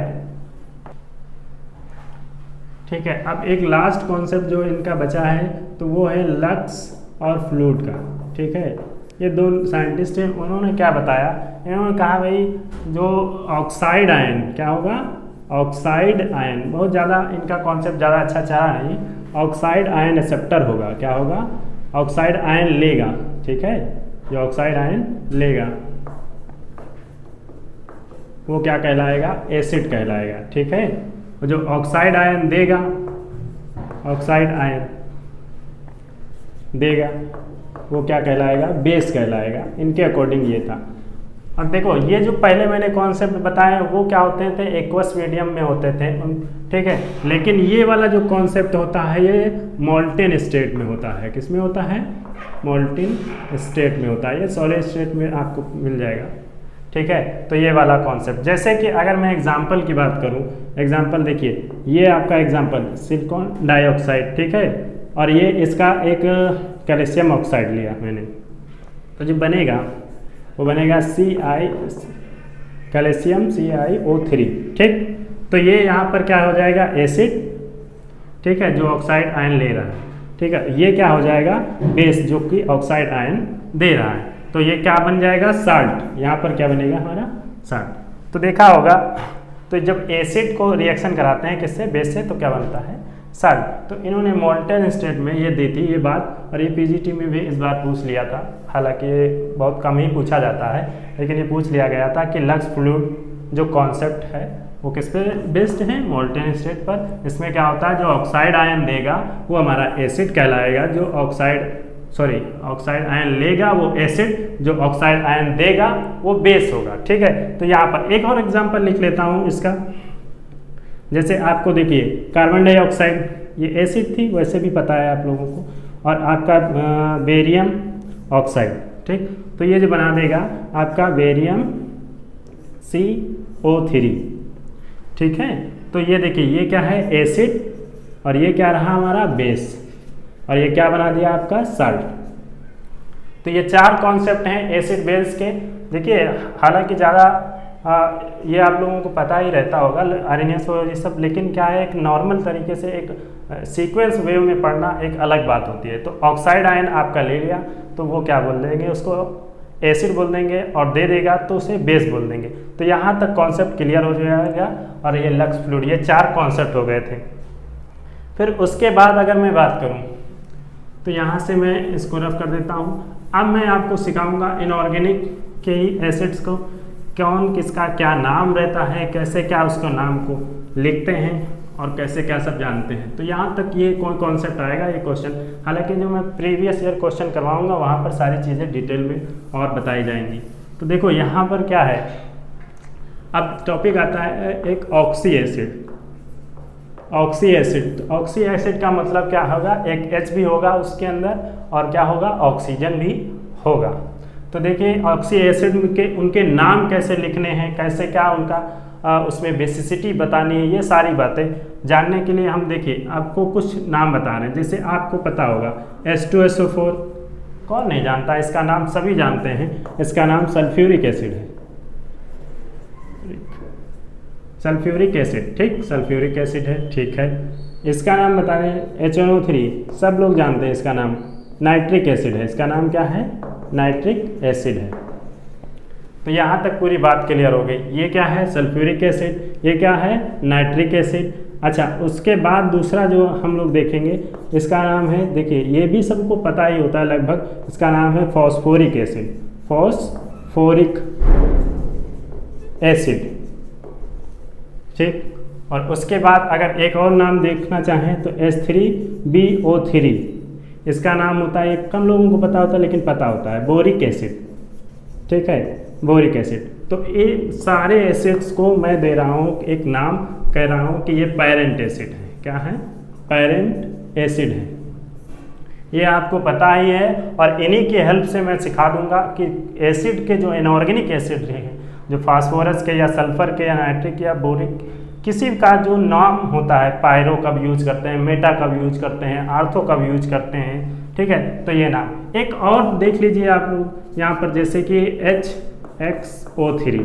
S1: ठीक है। अब एक लास्ट कॉन्सेप्ट जो इनका बचा है तो वो है लक्स और फ्लूइड का, ठीक है। ये दो साइंटिस्ट हैं, उन्होंने क्या बताया, इन्होंने कहा भाई जो ऑक्साइड आयन क्या होगा, ऑक्साइड आयन, बहुत ज़्यादा इनका कॉन्सेप्ट ज़्यादा अच्छा चला नहीं, ऑक्साइड आयन एक्सेप्टर होगा, क्या होगा, ऑक्साइड आयन लेगा, ठीक है, जो ऑक्साइड आयन लेगा वो क्या कहलाएगा, एसिड कहलाएगा, ठीक है। और जो ऑक्साइड आयन देगा, ऑक्साइड आयन देगा वो क्या कहलाएगा, बेस कहलाएगा। इनके अकॉर्डिंग ये था। अब देखो ये जो पहले मैंने कॉन्सेप्ट बताया वो क्या होते थे, एक्वस मीडियम में होते थे, ठीक है। लेकिन ये वाला जो कॉन्सेप्ट होता है ये मोल्टेन स्टेट में होता है। किस में होता है, मोल्टेन स्टेट में होता है। ये सॉलिड स्टेट में आपको मिल जाएगा, ठीक है। तो ये वाला कॉन्सेप्ट, जैसे कि अगर मैं एग्जाम्पल की बात करूँ, एग्जाम्पल देखिए, ये आपका एग्जाम्पल सिलिकॉन डाइऑक्साइड, ठीक है, और ये इसका एक कैल्शियम ऑक्साइड लिया मैंने, तो जो बनेगा वो बनेगा कैल्शियम CiO3, ठीक। तो ये यहाँ पर क्या हो जाएगा, एसिड, ठीक है, जो ऑक्साइड आयन ले रहा है, ठीक है। ये क्या हो जाएगा, बेस, जो कि ऑक्साइड आयन दे रहा है। तो ये क्या बन जाएगा, साल्ट। यहाँ पर क्या बनेगा हमारा, साल्ट। तो देखा होगा, तो जब एसिड को रिएक्शन कराते हैं किससे, बेस से, तो क्या बनता है, साल्ट। तो इन्होंने मोल्टन स्टेट में ये दी थी ये बात, और ये पीजीटी में भी इस बार पूछ लिया था, हालांकि ये बहुत कम ही पूछा जाता है, लेकिन ये पूछ लिया गया था कि लक्स फ्लूइड जो कॉन्सेप्ट है वो किस पे बेस्ड है, मोल्टन स्टेट पर। इसमें क्या होता है, जो ऑक्साइड आयन देगा वो हमारा एसिड कहलाएगा, जो ऑक्साइड आयन लेगा वो एसिड, जो ऑक्साइड आयन देगा वो बेस होगा, ठीक है। तो यहाँ पर एक और एग्जांपल लिख लेता हूँ इसका, जैसे आपको देखिए कार्बन डाइऑक्साइड, ये एसिड थी, वैसे भी पता है आप लोगों को, और आपका बेरियम ऑक्साइड, ठीक। तो ये जो बना देगा आपका बेरियम CO3, ठीक है। तो ये देखिए, ये क्या है, एसिड, और ये क्या रहा हमारा, बेस, और ये क्या बना दिया आपका, साल्ट। तो ये चार कॉन्सेप्ट हैं एसिड बेस के। देखिए, हालांकि ज़्यादा ये आप लोगों को पता ही रहता होगा आरएनएस और ये सब, लेकिन क्या है, एक नॉर्मल तरीके से एक सीक्वेंस वेव में पढ़ना एक अलग बात होती है। तो ऑक्साइड आयन आपका ले लिया, तो वो क्या बोल देंगे, उसको एसिड बोल देंगे, और दे देगा तो उसे बेस बोल देंगे। तो यहाँ तक कॉन्सेप्ट क्लियर हो जाएगा, और ये लक्स फ्लूइड, ये चार कॉन्सेप्ट हो गए थे। फिर उसके बाद अगर मैं बात करूँ, तो यहाँ से मैं इसको रफ कर देता हूँ। अब मैं आपको सिखाऊंगा इनऑर्गेनिक के ही एसिड्स को, कौन किसका क्या नाम रहता है, कैसे क्या उसको नाम को लिखते हैं, और कैसे क्या सब जानते हैं। तो यहाँ तक ये कोई कॉन्सेप्ट आएगा, ये क्वेश्चन, हालांकि जो मैं प्रीवियस ईयर क्वेश्चन करवाऊंगा वहाँ पर सारी चीज़ें डिटेल में और बताई जाएंगी। तो देखो यहाँ पर क्या है, अब टॉपिक आता है एक ऑक्सी एसिड। ऑक्सी एसिड, तो ऑक्सी एसिड का मतलब क्या होगा, एक H भी होगा उसके अंदर, और क्या होगा, ऑक्सीजन भी होगा। तो देखिए ऑक्सी एसिड के उनके नाम कैसे लिखने हैं, कैसे क्या उनका उसमें बेसिसिटी बतानी है, ये सारी बातें जानने के लिए हम देखिए आपको कुछ नाम बता रहे हैं। जैसे आपको पता होगा H2SO4, कौन नहीं जानता, इसका नाम सभी जानते हैं, इसका नाम सल्फ्यूरिक एसिड है, सल्फ्यूरिक एसिड, ठीक, सल्फ्यूरिक एसिड है, ठीक है। इसका नाम बता रहे हैं HNO3, सब लोग जानते हैं इसका नाम, नाइट्रिक एसिड है, इसका नाम क्या है, नाइट्रिक एसिड है। तो यहाँ तक पूरी बात क्लियर हो गई। ये क्या है, सल्फ्यूरिक एसिड, ये क्या है, नाइट्रिक एसिड। अच्छा, उसके बाद दूसरा जो हम लोग देखेंगे, इसका नाम है, देखिए ये भी सबको पता ही होता है लगभग, इसका नाम है फॉस्फोरिक एसिड, फॉस्फोरिक एसिड, ठीक। और उसके बाद अगर एक और नाम देखना चाहें तो H3BO3, इसका नाम होता है, कम लोगों को पता होता है लेकिन पता होता है, बोरिक एसिड, ठीक है, बोरिक एसिड। तो ये सारे एसिड्स को मैं दे रहा हूँ एक नाम, कह रहा हूँ कि ये पेरेंट एसिड है। क्या है, पेरेंट एसिड है, ये आपको पता ही है। और इन्हीं की हेल्प से मैं सिखा दूंगा कि एसिड के जो इनऑर्गेनिक एसिड हैं, जो फास्फोरस के या सल्फर के या नाइट्रिक या बोरिक, किसी का जो नाम होता है, पायरो कब यूज करते हैं, मेटा कब यूज करते हैं, आर्थो कब यूज करते हैं, ठीक है। तो ये नाम एक और देख लीजिए आप लोग यहाँ पर, जैसे कि HXO3,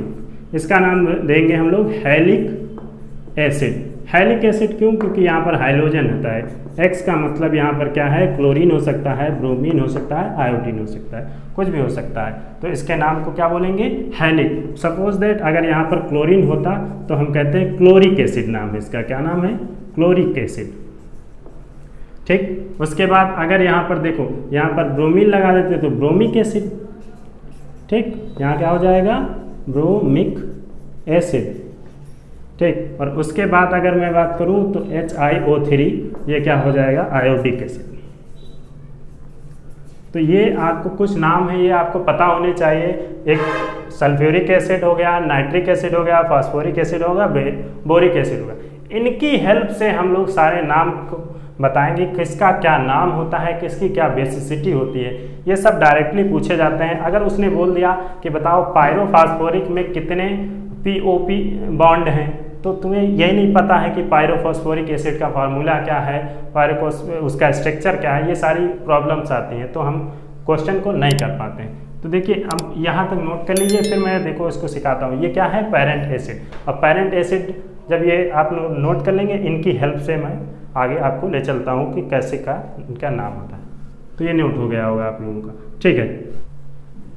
S1: इसका नाम देंगे हम लोग हैलिक एसिड। हैलिक एसिड क्यों, क्योंकि यहाँ पर हाइड्रोजन होता है। X का मतलब यहाँ पर क्या है, क्लोरीन हो सकता है, ब्रोमीन हो सकता है, आयोडीन हो सकता है, कुछ भी हो सकता है। तो इसके नाम को क्या बोलेंगे, हैलिक। सपोज दैट अगर यहाँ पर क्लोरीन होता तो हम कहते हैं क्लोरिक एसिड, नाम है इसका, क्या नाम है, क्लोरिक एसिड, ठीक। उसके बाद अगर यहाँ पर देखो, यहाँ पर ब्रोमीन लगा देते तो ब्रोमिक एसिड, ठीक, यहाँ क्या हो जाएगा, ब्रोमिक एसिड, ठीक। और उसके बाद अगर मैं बात करूँ तो HiO3, ये क्या हो जाएगा, आयोडिक एसिड। तो ये आपको कुछ नाम है, ये आपको पता होने चाहिए। एक सल्फ्यूरिक एसिड हो गया, नाइट्रिक एसिड हो गया, फास्फोरिक एसिड होगा, बोरिक एसिड होगा। इनकी हेल्प से हम लोग सारे नाम को बताएंगे किसका क्या नाम होता है, किसकी क्या बेसिसिटी होती है, ये सब डायरेक्टली पूछे जाते हैं। अगर उसने बोल दिया कि बताओ पायरोफॉस्फोरिक में कितने POP बॉन्ड हैं, तो तुम्हें यही नहीं पता है कि पायरोफॉस्फोरिक एसिड का फार्मूला क्या है, उसका स्ट्रक्चर क्या है, ये सारी प्रॉब्लम्स आती हैं, तो हम क्वेश्चन को नहीं कर पाते हैं। तो देखिए अब यहाँ तक नोट कर लीजिए, फिर मैं देखो इसको सिखाता हूँ। ये क्या है? Parent acid. अब पेरेंट एसिड जब ये आप नोट कर लेंगे, इनकी हेल्प से मैं आगे आपको ले चलता हूँ कि कैसे का इनका नाम होता है। तो ये नोट हो गया होगा आप लोगों का, ठीक है।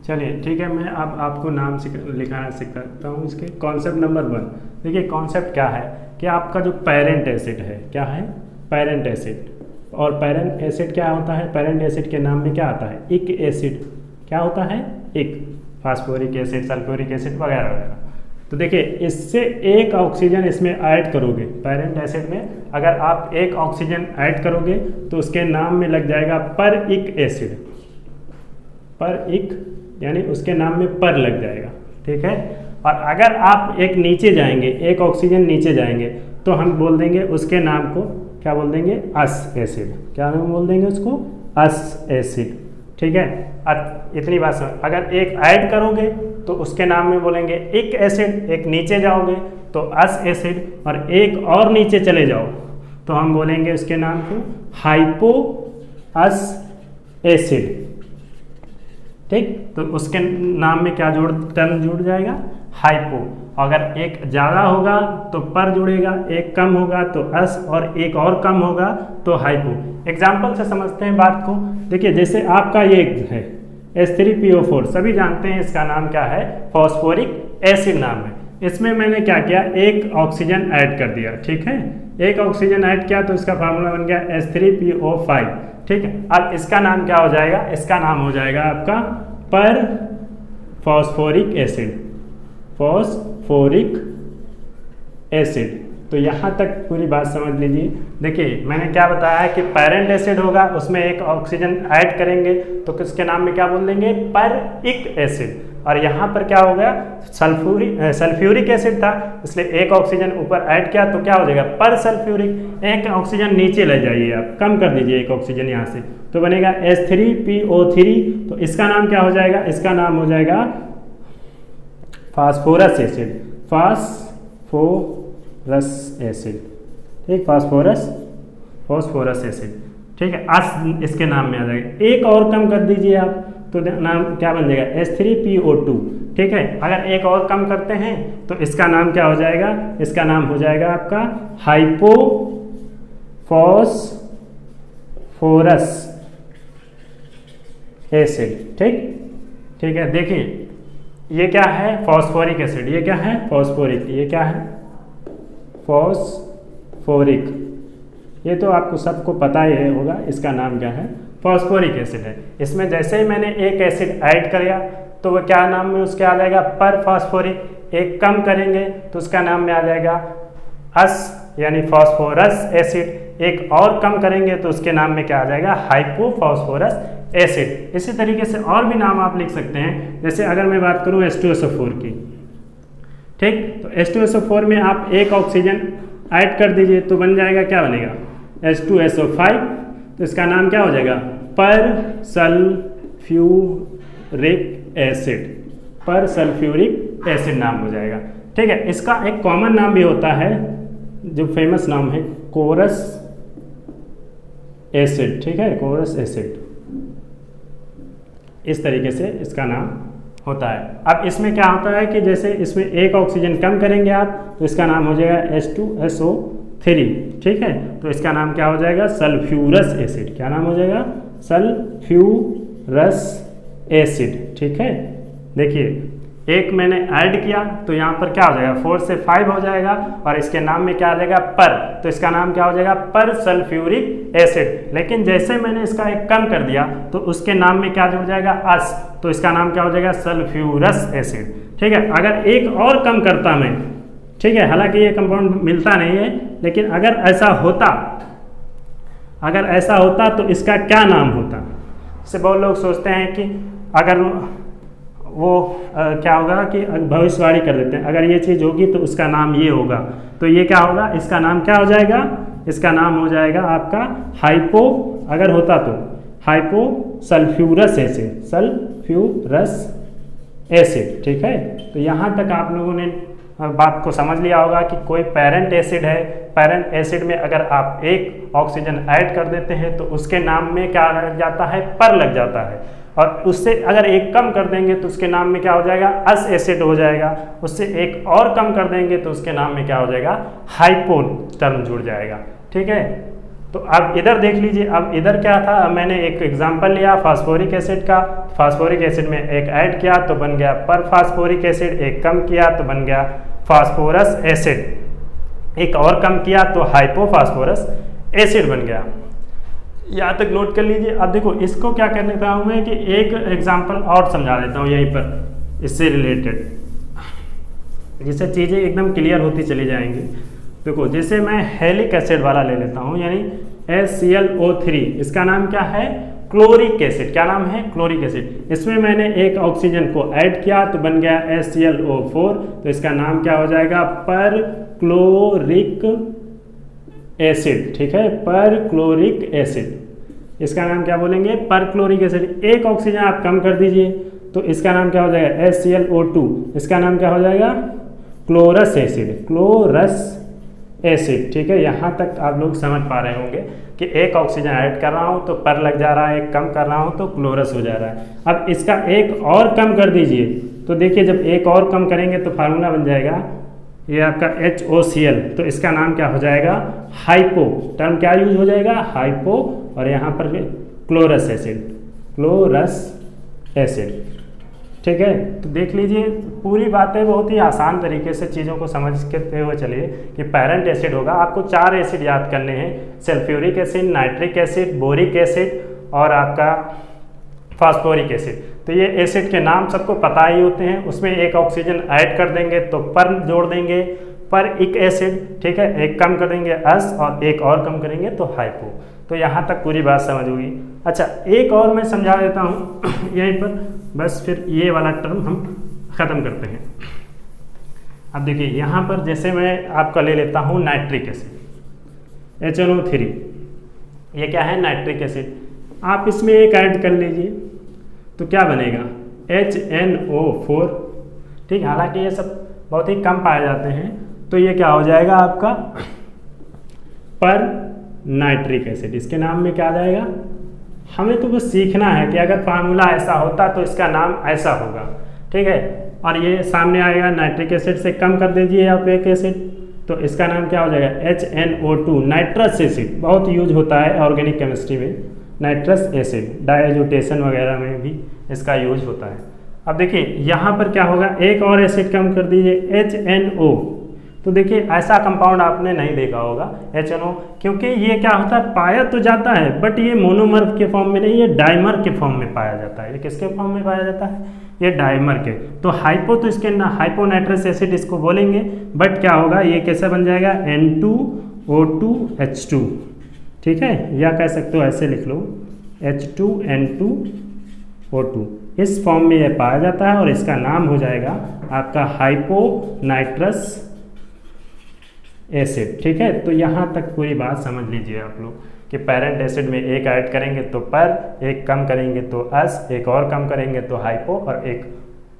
S1: चलिए ठीक है, मैं अब आपको नाम लिखाना सिखाता हूँ इसके। कॉन्सेप्ट नंबर 1, देखिए कॉन्सेप्ट क्या है कि आपका जो पेरेंट एसिड है, क्या है? Parent acid. और पेरेंट एसिड क्या होता है? पेरेंट एसिड के नाम में क्या आता है? इक एसिड। क्या होता है? इक। फास्फोरिक एसिड, सल्फ्यूरिक एसिड वगैरह वगैरह। तो देखिए इससे एक ऑक्सीजन इसमें ऐड करोगे, पेरेंट एसिड में अगर आप एक ऑक्सीजन ऐड करोगे तो उसके नाम में लग जाएगा पर इक एसिड। पर इक यानी उसके नाम में पर लग जाएगा, ठीक है। और अगर आप एक नीचे जाएंगे, एक ऑक्सीजन नीचे जाएंगे, तो हम बोल देंगे उसके नाम को, क्या बोल देंगे? अस एसिड। क्या नाम बोल देंगे उसको? अस एसिड, ठीक है। इतनी बात समझ। अगर एक ऐड करोगे तो उसके नाम में बोलेंगे इक एसिड, एक नीचे जाओगे तो अस एसिड, और एक और नीचे चले जाओ तो हम बोलेंगे उसके नाम को हाइपो अस एसिड, ठीक। तो उसके नाम में क्या टर्म जुड़ जाएगा? हाइपो। अगर एक ज़्यादा होगा तो पर जुड़ेगा, एक कम होगा तो अस, और एक और कम होगा तो हाइपो। एग्जाम्पल से समझते हैं बात को। देखिए जैसे आपका ये है H3PO4, सभी जानते हैं इसका नाम क्या है? फॉस्फोरिक एसिड नाम है। इसमें मैंने क्या किया? एक ऑक्सीजन ऐड कर दिया, ठीक है। एक ऑक्सीजन ऐड किया तो इसका फार्मूला बन गया H3PO5, ठीक है। अब इसका नाम क्या हो जाएगा? इसका नाम हो जाएगा आपका पर फॉस्फोरिक एसिड, फॉस्फोरिक एसिड। तो यहाँ तक पूरी बात समझ लीजिए। देखिए मैंने क्या बताया है कि पेरेंट एसिड होगा, उसमें एक ऑक्सीजन ऐड करेंगे तो किसके नाम में क्या बोल देंगे? पर इक एसिड। और यहाँ पर क्या हो गया? सल्फ्यूरिक एसिड था, इसलिए एक ऑक्सीजन ऊपर ऐड किया तो क्या हो जाएगा? पर सल्फ्यूरिक। एक ऑक्सीजन नीचे ले जाइए, आप कम कर दीजिए एक ऑक्सीजन यहाँ से, तो बनेगा H3PO3। तो इसका नाम क्या हो जाएगा? इसका नाम हो जाएगा फास्फोरस एसिड, फास्फोरस एसिड, ठीक। फास्फोरस एसिड, ठीक है। अस इसके नाम में आ जाएगा। एक और कम कर दीजिए आप तो नाम क्या बन जाएगा? H3PO2, ठीक है। अगर एक और कम करते हैं तो इसका नाम क्या हो जाएगा? इसका नाम हो जाएगा आपका हाइपो फॉस्फोरस एसिड, ठीक है। देखिए ये क्या है? Phosphoric acid. ये क्या है? फॉस्फोरिक। ये क्या है? फॉस्फोरिक। ये तो आपको सबको पता ही होगा, इसका नाम क्या है? फॉस्फोरिक एसिड है। इसमें जैसे ही मैंने एक एसिड ऐड किया तो वह क्या नाम में उसके आ जाएगा? पर फॉस्फोरिक। एक कम करेंगे तो उसका नाम में आ जाएगा अस यानी फॉस्फोरस एसिड। एक और कम करेंगे तो उसके नाम में क्या आ जाएगा? Hypophosphorous acid. इसी तरीके से और भी नाम आप लिख सकते हैं। जैसे अगर मैं बात करूं H2SO4 की, ठीक, तो H2SO4 में आप एक ऑक्सीजन ऐड कर दीजिए तो बन जाएगा, क्या बनेगा? H2SO5। तो इसका नाम क्या हो जाएगा? पर सल्फ्यूरिक एसिड, पर सल्फ्यूरिक एसिड नाम हो जाएगा, ठीक है। इसका एक कॉमन नाम भी होता है जो फेमस नाम है कोरस एसिड, ठीक है, कोरस एसिड। इस तरीके से इसका नाम होता है। अब इसमें क्या होता है कि जैसे इसमें एक ऑक्सीजन कम करेंगे आप तो इसका नाम हो जाएगा H2SO3, ठीक है। तो इसका नाम क्या हो जाएगा? Sulphurous acid. क्या नाम हो जाएगा? सल्फ्यूरस एसिड, ठीक है। देखिए एक मैंने ऐड किया तो यहाँ पर क्या हो जाएगा? 4 से 5 हो जाएगा और इसके नाम में क्या आ जाएगा? पर। तो इसका नाम क्या हो जाएगा? पर सल्फ्यूरिक एसिड। लेकिन जैसे मैंने इसका एक कम कर दिया तो उसके नाम में क्या जुड़ जाएगा? अस। तो इसका नाम क्या हो जाएगा? सल्फ्यूरस एसिड, ठीक है। अगर एक और कम करता मैं, ठीक है, हालांकि ये कंपाउंड मिलता नहीं है, लेकिन अगर ऐसा होता तो इसका क्या नाम होता? इससे बहुत लोग सोचते हैं कि अगर वो क्या होगा कि भविष्यवाणी कर देते हैं, अगर ये चीज़ होगी तो उसका नाम ये होगा, तो ये क्या होगा? इसका नाम क्या हो जाएगा? इसका नाम हो जाएगा आपका हाइपो, अगर होता तो hypo sulphurous acid, sulphurous acid. ठीक है, तो यहाँ तक आप लोगों ने बात को समझ लिया होगा कि कोई पेरेंट एसिड है, पेरेंट एसिड में अगर आप एक ऑक्सीजन ऐड कर देते हैं तो उसके नाम में क्या लग जाता है, पर लग जाता है, और उससे अगर एक कम कर देंगे तो उसके नाम में क्या हो जाएगा, अस एसिड हो जाएगा। उससे एक और कम कर देंगे तो उसके नाम में क्या हो जाएगा, हाइपो टर्म जुड़ जाएगा। ठीक है, तो अब इधर देख लीजिए, अब इधर क्या था, अब मैंने एक एग्जांपल लिया फास्फोरिक एसिड का, फास्फोरिक एसिड में एक ऐड किया तो बन गया पर फास्फोरिक एसिड, एक कम किया तो बन गया फास्फोरस एसिड, एक और कम किया तो हाइपोफास्फोरस एसिड बन गया। यहाँ तक नोट कर लीजिए। अब देखो इसको क्या करने का हूँ मैं कि एक एग्जांपल और समझा देता हूँ यहीं पर इससे रिलेटेड, जिससे चीज़ें एकदम क्लियर होती चली जाएंगी। देखो जैसे मैं हेलिक एसिड वाला ले लेता हूँ, यानी HClO3, इसका नाम क्या है, क्लोरिक एसिड। क्या नाम है, क्लोरिक एसिड। इसमें मैंने एक ऑक्सीजन को ऐड किया तो बन गया HClO4, तो इसका नाम क्या हो जाएगा, पर क्लोरिक एसिड। ठीक है, पर क्लोरिक एसिड, इसका नाम क्या बोलेंगे, पर क्लोरिक एसिड। एक ऑक्सीजन आप कम कर दीजिए तो इसका नाम क्या हो जाएगा, HClO2, इसका नाम क्या हो जाएगा, क्लोरस एसिड, क्लोरस एसिड। ठीक है, यहाँ तक आप लोग समझ पा रहे होंगे कि एक ऑक्सीजन ऐड कर रहा हूँ तो पर लग जा रहा है, एक कम कर रहा हूँ तो क्लोरस हो जा रहा है। अब इसका एक और कम कर दीजिए तो देखिए जब एक और कम करेंगे तो फार्मूला बन जाएगा ये आपका HOCl, तो इसका नाम क्या हो जाएगा, हाइपो, टर्म क्या यूज हो जाएगा, हाइपो, और यहाँ पर क्लोरस एसिड, क्लोरस एसिड। ठीक है, तो देख लीजिए पूरी बातें बहुत ही आसान तरीके से चीज़ों को समझते हुए चलिए कि पेरेंट एसिड होगा, आपको 4 एसिड याद करने हैं, sulphuric acid, nitric acid, boric acid और आपका फास्फोरिक एसिड। तो ये एसिड के नाम सबको पता ही होते हैं, उसमें एक ऑक्सीजन ऐड कर देंगे तो पर जोड़ देंगे, पर एक एसिड। ठीक है, एक कम कर देंगे अस, और एक और कम करेंगे तो हाइपो। तो यहाँ तक पूरी बात समझ होगी। अच्छा, एक और मैं समझा देता हूँ यहीं पर, बस फिर ये वाला टर्म हम ख़त्म करते हैं। अब देखिए यहाँ पर जैसे मैं आपका ले लेता हूँ नाइट्रिक एसिड, HNO3, ये क्या है, नाइट्रिक एसिड। आप इसमें एक ऐड कर लीजिए तो क्या बनेगा, HNO4। ठीक, हालांकि ये सब बहुत ही कम पाए जाते हैं, तो ये क्या हो जाएगा आपका पर नाइट्रिक एसिड। इसके नाम में क्या आ जाएगा, हमें तो बस सीखना है कि अगर फार्मूला ऐसा होता तो इसका नाम ऐसा होगा। ठीक है, और ये सामने आएगा नाइट्रिक एसिड से कम कर दीजिए आप एक एसिड तो इसका नाम क्या हो जाएगा, HNO2, नाइट्रस एसिड। बहुत यूज होता है ऑर्गेनिक केमिस्ट्री में नाइट्रस एसिड, डाइजोटेशन वगैरह में भी इसका यूज होता है। अब देखिए यहाँ पर क्या होगा, एक और एसिड कम कर दीजिए HNO, तो देखिए ऐसा कंपाउंड आपने नहीं देखा होगा HNO, क्योंकि ये क्या होता है, पाया तो जाता है बट ये मोनोमर के फॉर्म में नहीं, ये डाइमर के फॉर्म में पाया जाता है। ये किसके फॉर्म में पाया जाता है, ये डाइमर के। तो हाइपो तो इसके ना हाइपोनाइट्रस एसिड इसको बोलेंगे, बट क्या होगा, ये कैसे बन जाएगा, N2O2H2। ठीक है, या कह सकते हो ऐसे लिख लो H2N2O2, इस फॉर्म में ये पाया जाता है और इसका नाम हो जाएगा आपका हाइपोनाइट्रस एसिड। ठीक है, तो यहाँ तक पूरी बात समझ लीजिए आप लोग कि पेरेंट एसिड में एक ऐड करेंगे तो पर, एक कम करेंगे तो अस, एक और कम करेंगे तो हाइपो, और एक।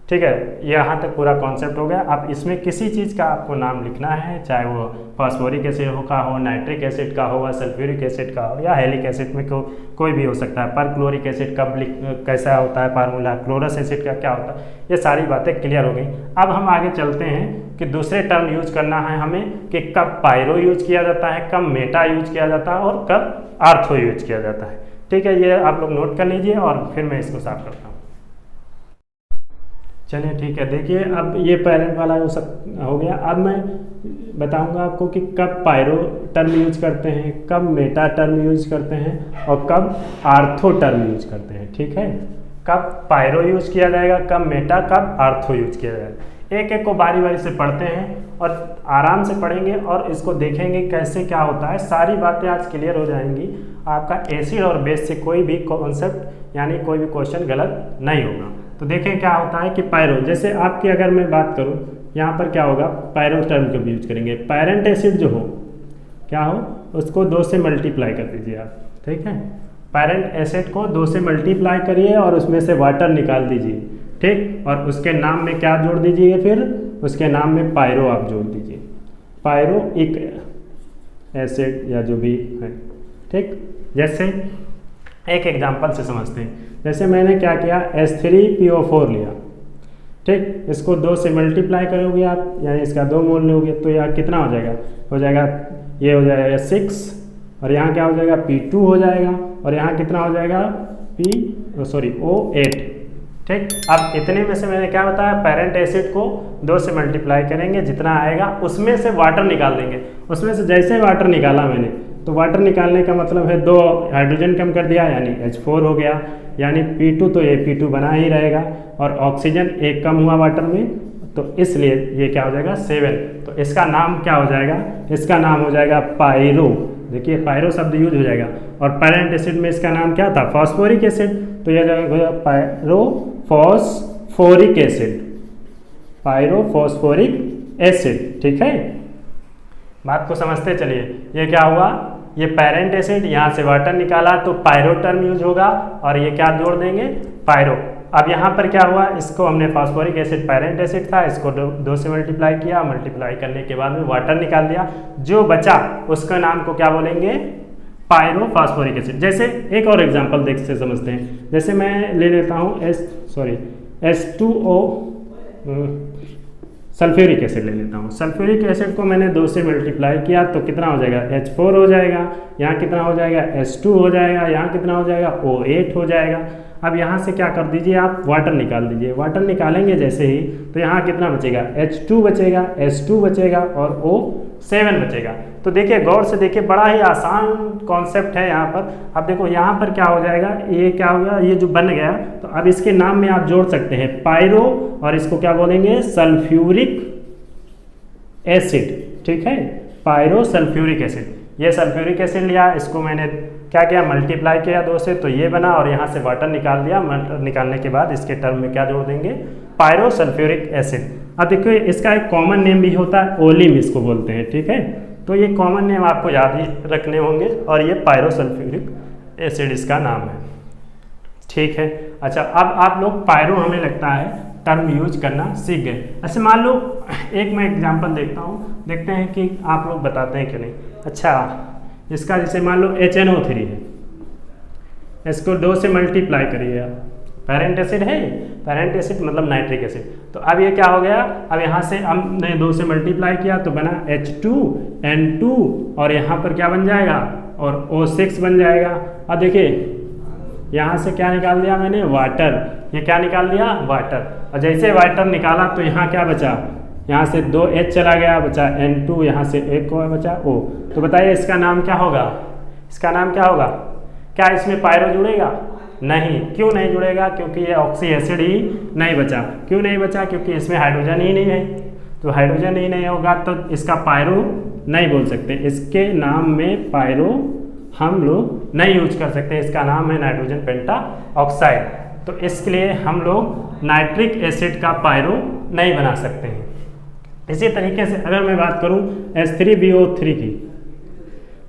S1: ठीक है, यहाँ तक पूरा कॉन्सेप्ट हो गया। अब इसमें किसी चीज़ का आपको नाम लिखना है, चाहे वो फास्फोरिक एसिड का हो, नाइट्रिक एसिड का हो, सल्फ्यूरिक एसिड का हो, या हेलिक एसिड में कोई भी हो सकता है। पर क्लोरिक एसिड कब कैसा होता है फार्मूला, क्लोरस एसिड का क्या होता है, ये सारी बातें क्लियर हो गई। अब हम आगे चलते हैं कि दूसरे टर्म यूज करना है हमें कि कब पायरो यूज किया जाता है, कब मेटा यूज किया जाता है और कब आर्थो यूज किया जाता है। ठीक है, ये आप लोग नोट कर लीजिए और फिर मैं इसको साफ करता हूँ। चलिए ठीक है, देखिए अब ये पेरेंट वाला हो गया। अब मैं बताऊंगा आपको कि कब पायरो टर्म यूज करते हैं, कब मेटा टर्म यूज करते हैं और कब आर्थो टर्म यूज करते हैं। ठीक है, कब पायरो यूज किया जाएगा, कब मेटा, कब आर्थो यूज किया जाएगा। एक एक को बारी बारी से पढ़ते हैं और आराम से पढ़ेंगे और इसको देखेंगे कैसे क्या होता है। सारी बातें आज क्लियर हो जाएंगी। आपका एसिड और बेस से कोई भी कॉन्सेप्ट यानी कोई भी क्वेश्चन गलत नहीं होगा। तो देखें क्या होता है कि पायरो, जैसे आपकी अगर मैं बात करूं यहाँ पर क्या होगा, पायरो टर्म को यूज करेंगे। पेरेंट एसिड जो हो, क्या हो, उसको 2 से मल्टीप्लाई कर दीजिए आप, ठीक है। पेरेंट एसिड को 2 से मल्टीप्लाई करिए और उसमें से वाटर निकाल दीजिए, ठीक। और उसके नाम में क्या जोड़ दीजिए, फिर उसके नाम में पायरो आप जोड़ दीजिए, पायरोइक एसिड या जो भी है, ठीक। जैसे एक एग्जांपल से समझते हैं, जैसे मैंने क्या किया, H3PO4 लिया, ठीक। इसको 2 से मल्टीप्लाई करोगे आप, यानी इसका 2 मोल लोगे तो यह कितना हो जाएगा, ये हो जाएगा 6, और यहाँ क्या हो जाएगा P2 हो जाएगा, और यहाँ कितना हो जाएगा O8, ठीक। अब इतने में से मैंने क्या बताया, पेरेंट एसिड को 2 से मल्टीप्लाई करेंगे, जितना आएगा उसमें से वाटर निकाल देंगे। उसमें से जैसे वाटर निकाला मैंने, तो वाटर निकालने का मतलब है 2 हाइड्रोजन कम कर दिया, यानी H4 हो गया, यानी P2 तो ये P2 बना ही रहेगा, और ऑक्सीजन 1 कम हुआ वाटर में, तो इसलिए ये क्या हो जाएगा 7। तो इसका नाम क्या हो जाएगा, इसका नाम हो जाएगा पायरो। देखिए पायरो शब्द यूज हो जाएगा, और पेरेंट एसिड में इसका नाम क्या था, फॉस्फोरिक एसिड, तो यह जाएगा पायरोफॉस्फोरिक एसिड, पायरोफॉस्फोरिक एसिड, ठीक है। बात को समझते चलिए, ये क्या हुआ, ये पेरेंट एसिड, यहाँ से वाटर निकाला तो पायरो टर्म यूज होगा, और ये क्या जोड़ देंगे, पायरो। अब यहाँ पर क्या हुआ, इसको हमने फास्फोरिक एसिड, पेरेंट एसिड था, इसको 2 से मल्टीप्लाई किया, मल्टीप्लाई करने के बाद में वाटर निकाल दिया, जो बचा उसका नाम को क्या बोलेंगे, पायरो फास्फोरिक एसिड। जैसे एक और एग्जांपल देख से समझते हैं, जैसे मैं ले लेता हूँ H2O सल्फ्यूरिक एसिड ले लेता हूँ। सल्फ्यूरिक एसिड को मैंने 2 से मल्टीप्लाई किया तो कितना हो जाएगा, H4 हो जाएगा, यहाँ कितना हो जाएगा H2 हो जाएगा, यहाँ कितना हो जाएगा O8 हो जाएगा। अब यहाँ से क्या कर दीजिए आप, वाटर निकाल दीजिए। वाटर निकालेंगे जैसे ही, तो यहाँ कितना बचेगा, H2 बचेगा, S2 बचेगा, और O7 बचेगा। तो देखिए गौर से देखिए, बड़ा ही आसान कॉन्सेप्ट है यहाँ पर। अब देखो यहाँ पर क्या हो जाएगा, ये क्या हो गया, ये जो बन गया, तो अब इसके नाम में आप जोड़ सकते हैं पायरो, और इसको क्या बोलेंगे, सल्फ्यूरिक एसिड, ठीक है, पायरो सल्फ्यूरिक एसिड। ये सल्फ्यूरिक एसिड लिया, इसको मैंने क्या किया, मल्टीप्लाई किया 2 से, तो ये बना, और यहाँ से वाटर निकाल दिया। वाटर निकालने के बाद इसके टर्म में क्या जोड़ देंगे, पायरो सल्फ्यूरिक एसिड। अब देखिए इसका एक कॉमन नेम भी होता है, ओलिम इसको बोलते हैं, ठीक है। तो ये कॉमन नेम आपको याद ही रखने होंगे, और ये पायरो सल्फ्यूरिक एसिड इसका नाम है, ठीक है। अच्छा, अब आप लोग पायरो हमें लगता है टर्म यूज करना सीख गए। अच्छा मान लो एक मैं एग्जांपल देखता हूँ, देखते हैं कि आप लोग बताते हैं कि नहीं। अच्छा, इसका जैसे मान लो HNO3 है, इसको 2 से मल्टीप्लाई करिए आप, पेरेंट एसिड है, पेरेंट एसिड मतलब नाइट्रिक एसिड। तो अब ये क्या हो गया, अब यहाँ से हमने 2 से मल्टीप्लाई किया तो बना H2N2, और यहाँ पर क्या बन जाएगा, और O6 बन जाएगा। अब देखिए यहाँ से क्या निकाल दिया मैंने, वाटर, ये क्या निकाल दिया, वाटर। और जैसे वाटर निकाला तो यहाँ क्या बचा, यहाँ से 2H चला गया, बचा N2, यहाँ से एक को बचा O। तो बताइए इसका नाम क्या होगा, इसका नाम क्या होगा, क्या इसमें पायरो जुड़ेगा, नहीं। क्यों नहीं जुड़ेगा, क्योंकि ये ऑक्सी एसिड ही नहीं बचा। क्यों नहीं बचा, क्योंकि इसमें हाइड्रोजन ही नहीं है। तो हाइड्रोजन ही नहीं होगा तो इसका पायरो नहीं बोल सकते, इसके नाम में पायरो हम लोग नहीं यूज कर सकते। इसका नाम है नाइट्रोजन पेंटा ऑक्साइड। तो इसके लिए हम लोग नाइट्रिक एसिड का पायरो नहीं बना सकते हैं। इसी तरीके से अगर मैं बात करूं H3BO3 की,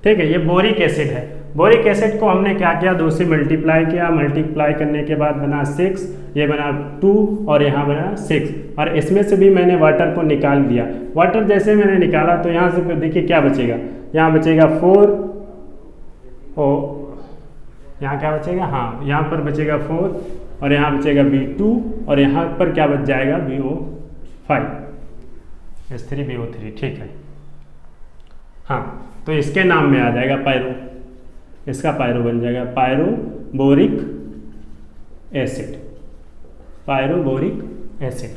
S1: ठीक है, ये बोरिक एसिड है। बोरिक एसिड को हमने क्या किया, 2 से मल्टीप्लाई किया, मल्टीप्लाई करने के बाद बना 6, ये बना 2, और यहाँ बना 6, और इसमें से भी मैंने वाटर को निकाल दिया। वाटर जैसे मैंने निकाला तो यहाँ से फिर देखिए क्या बचेगा, यहाँ बचेगा 4, और यहाँ क्या बचेगा, हाँ यहाँ पर बचेगा 4, और यहाँ बचेगा B2, और यहाँ पर क्या बच जाएगा BO5, H3BO3, ठीक है। हाँ, तो इसके नाम में आ जाएगा पायरो, इसका पायरो बन जाएगा पायरोबोरिक एसिड, पायरोबोरिक एसिड।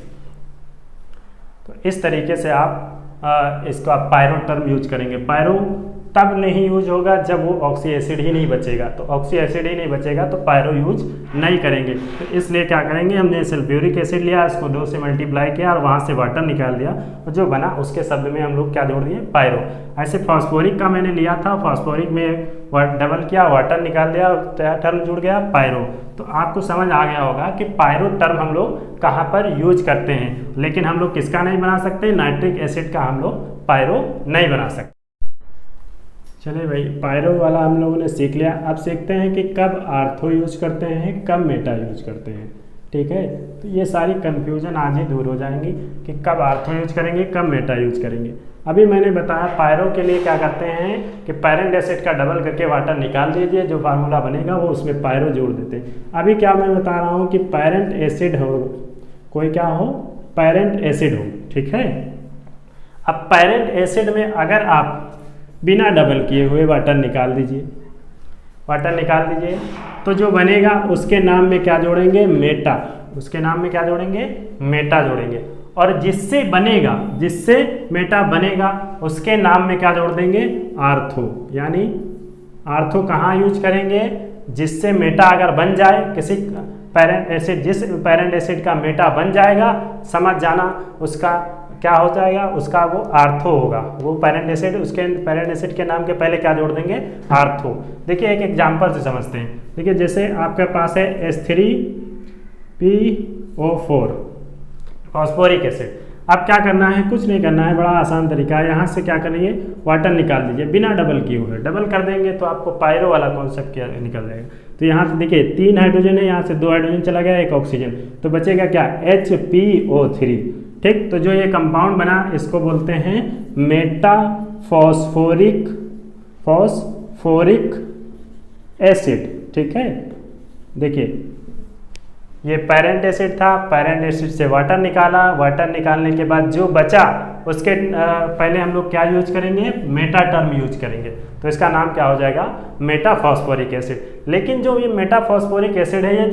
S1: तो इस तरीके से आप इसको आप पायरो टर्म यूज करेंगे। पायरो तब नहीं यूज होगा जब वो ऑक्सी एसिड ही नहीं बचेगा, तो ऑक्सी एसिड ही नहीं बचेगा तो पायरो यूज नहीं करेंगे। तो इसलिए क्या करेंगे, हमने सल्फ्यूरिक एसिड लिया, इसको 2 से मल्टीप्लाई किया और वहाँ से वाटर निकाल दिया, और जो बना उसके शब्द में हम लोग क्या जोड़ दिए, पायरो। ऐसे फास्फोरिक का मैंने लिया था, फास्फोरिक में डबल किया, वाटर निकाल दिया, टर्म जुड़ गया पायरो। तो आपको समझ आ गया होगा कि पायरो टर्म हम लोग कहाँ पर यूज करते हैं, लेकिन हम लोग किसका नहीं बना सकते, नाइट्रिक एसिड का हम लोग पायरो नहीं बना सकते। चलिए भाई, पायरो वाला हम लोगों ने सीख लिया। अब सीखते हैं कि कब आर्थो यूज करते हैं, कब मेटा यूज करते हैं। ठीक है, तो ये सारी कन्फ्यूजन आज ही दूर हो जाएंगी कि कब आर्थो यूज करेंगे, कब मेटा यूज करेंगे। अभी मैंने बताया पायरो के लिए क्या करते हैं कि पैरेंट एसिड का डबल करके वाटर निकाल दीजिए, जो फार्मूला बनेगा वो उसमें पायरो जोड़ देते हैं। अभी क्या मैं बता रहा हूँ कि पैरेंट एसिड हो, कोई क्या हो, पैरेंट एसिड हो। ठीक है, अब पैरेंट एसिड में अगर आप बिना डबल किए हुए वाटर निकाल दीजिए, वाटर निकाल दीजिए, तो जो बनेगा उसके नाम में क्या जोड़ेंगे, मेटा। उसके नाम में क्या जोड़ेंगे, मेटा जोड़ेंगे। और जिससे बनेगा, जिससे मेटा बनेगा उसके नाम में क्या जोड़ देंगे, आर्थो। यानी आर्थो कहाँ यूज करेंगे, जिससे मेटा अगर बन जाए, किसी पैरेंट एसिड, जिस पैरेंट एसिड का मेटा बन जाएगा, समझ जाना उसका क्या हो जाएगा, उसका वो आर्थो होगा। वो पैरेंट एसिड, उसके पैरेंट एसिड के नाम के पहले क्या जोड़ देंगे, आर्थो। देखिए एक एग्जांपल से समझते हैं। देखिए जैसे आपके पास है H3PO4 फॉस्फोरिक एसिड। अब क्या करना है, कुछ नहीं करना है, बड़ा आसान तरीका है। यहाँ से क्या करेंगे, वाटर निकाल दीजिए बिना डबल किए हुए। डबल कर देंगे तो आपको पायरो वाला कॉन्सेप्ट क्या निकल जाएगा। तो यहाँ से देखिए 3 हाइड्रोजन है, यहाँ से 2 हाइड्रोजन चला गया, 1 ऑक्सीजन, तो बचेगा क्या, HPO3। ठीक, तो जो ये कंपाउंड बना इसको बोलते हैं मेटा फॉस्फोरिक एसिड। ठीक है, देखिए ये पैरेंट एसिड था, पैरेंट एसिड से वाटर निकाला, वाटर निकालने के बाद जो बचा उसके पहले हम लोग क्या यूज करेंगे, मेटा टर्म यूज करेंगे। तो इसका नाम क्या हो जाएगा, मेटा फॉस्फोरिक एसिड। लेकिन जो ये मेटा फॉस्फोरिक एसिड है, ये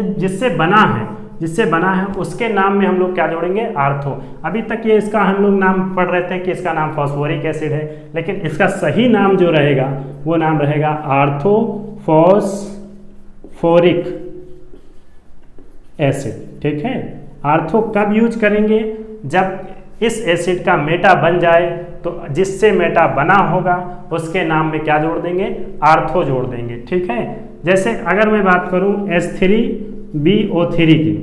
S1: जिससे बना है उसके नाम में हम लोग क्या जोड़ेंगे, आर्थो। अभी तक ये इसका हम लोग नाम पढ़ रहे थे कि इसका नाम फॉस्फोरिक एसिड है, लेकिन इसका सही नाम जो रहेगा वो नाम रहेगा आर्थो फॉस्फोरिक एसिड। ठीक है, आर्थो कब यूज करेंगे, जब इस एसिड का मेटा बन जाए, तो जिससे मेटा बना होगा उसके नाम में क्या जोड़ देंगे, आर्थो जोड़ देंगे। ठीक है, जैसे अगर मैं बात करूं H3BO3 की,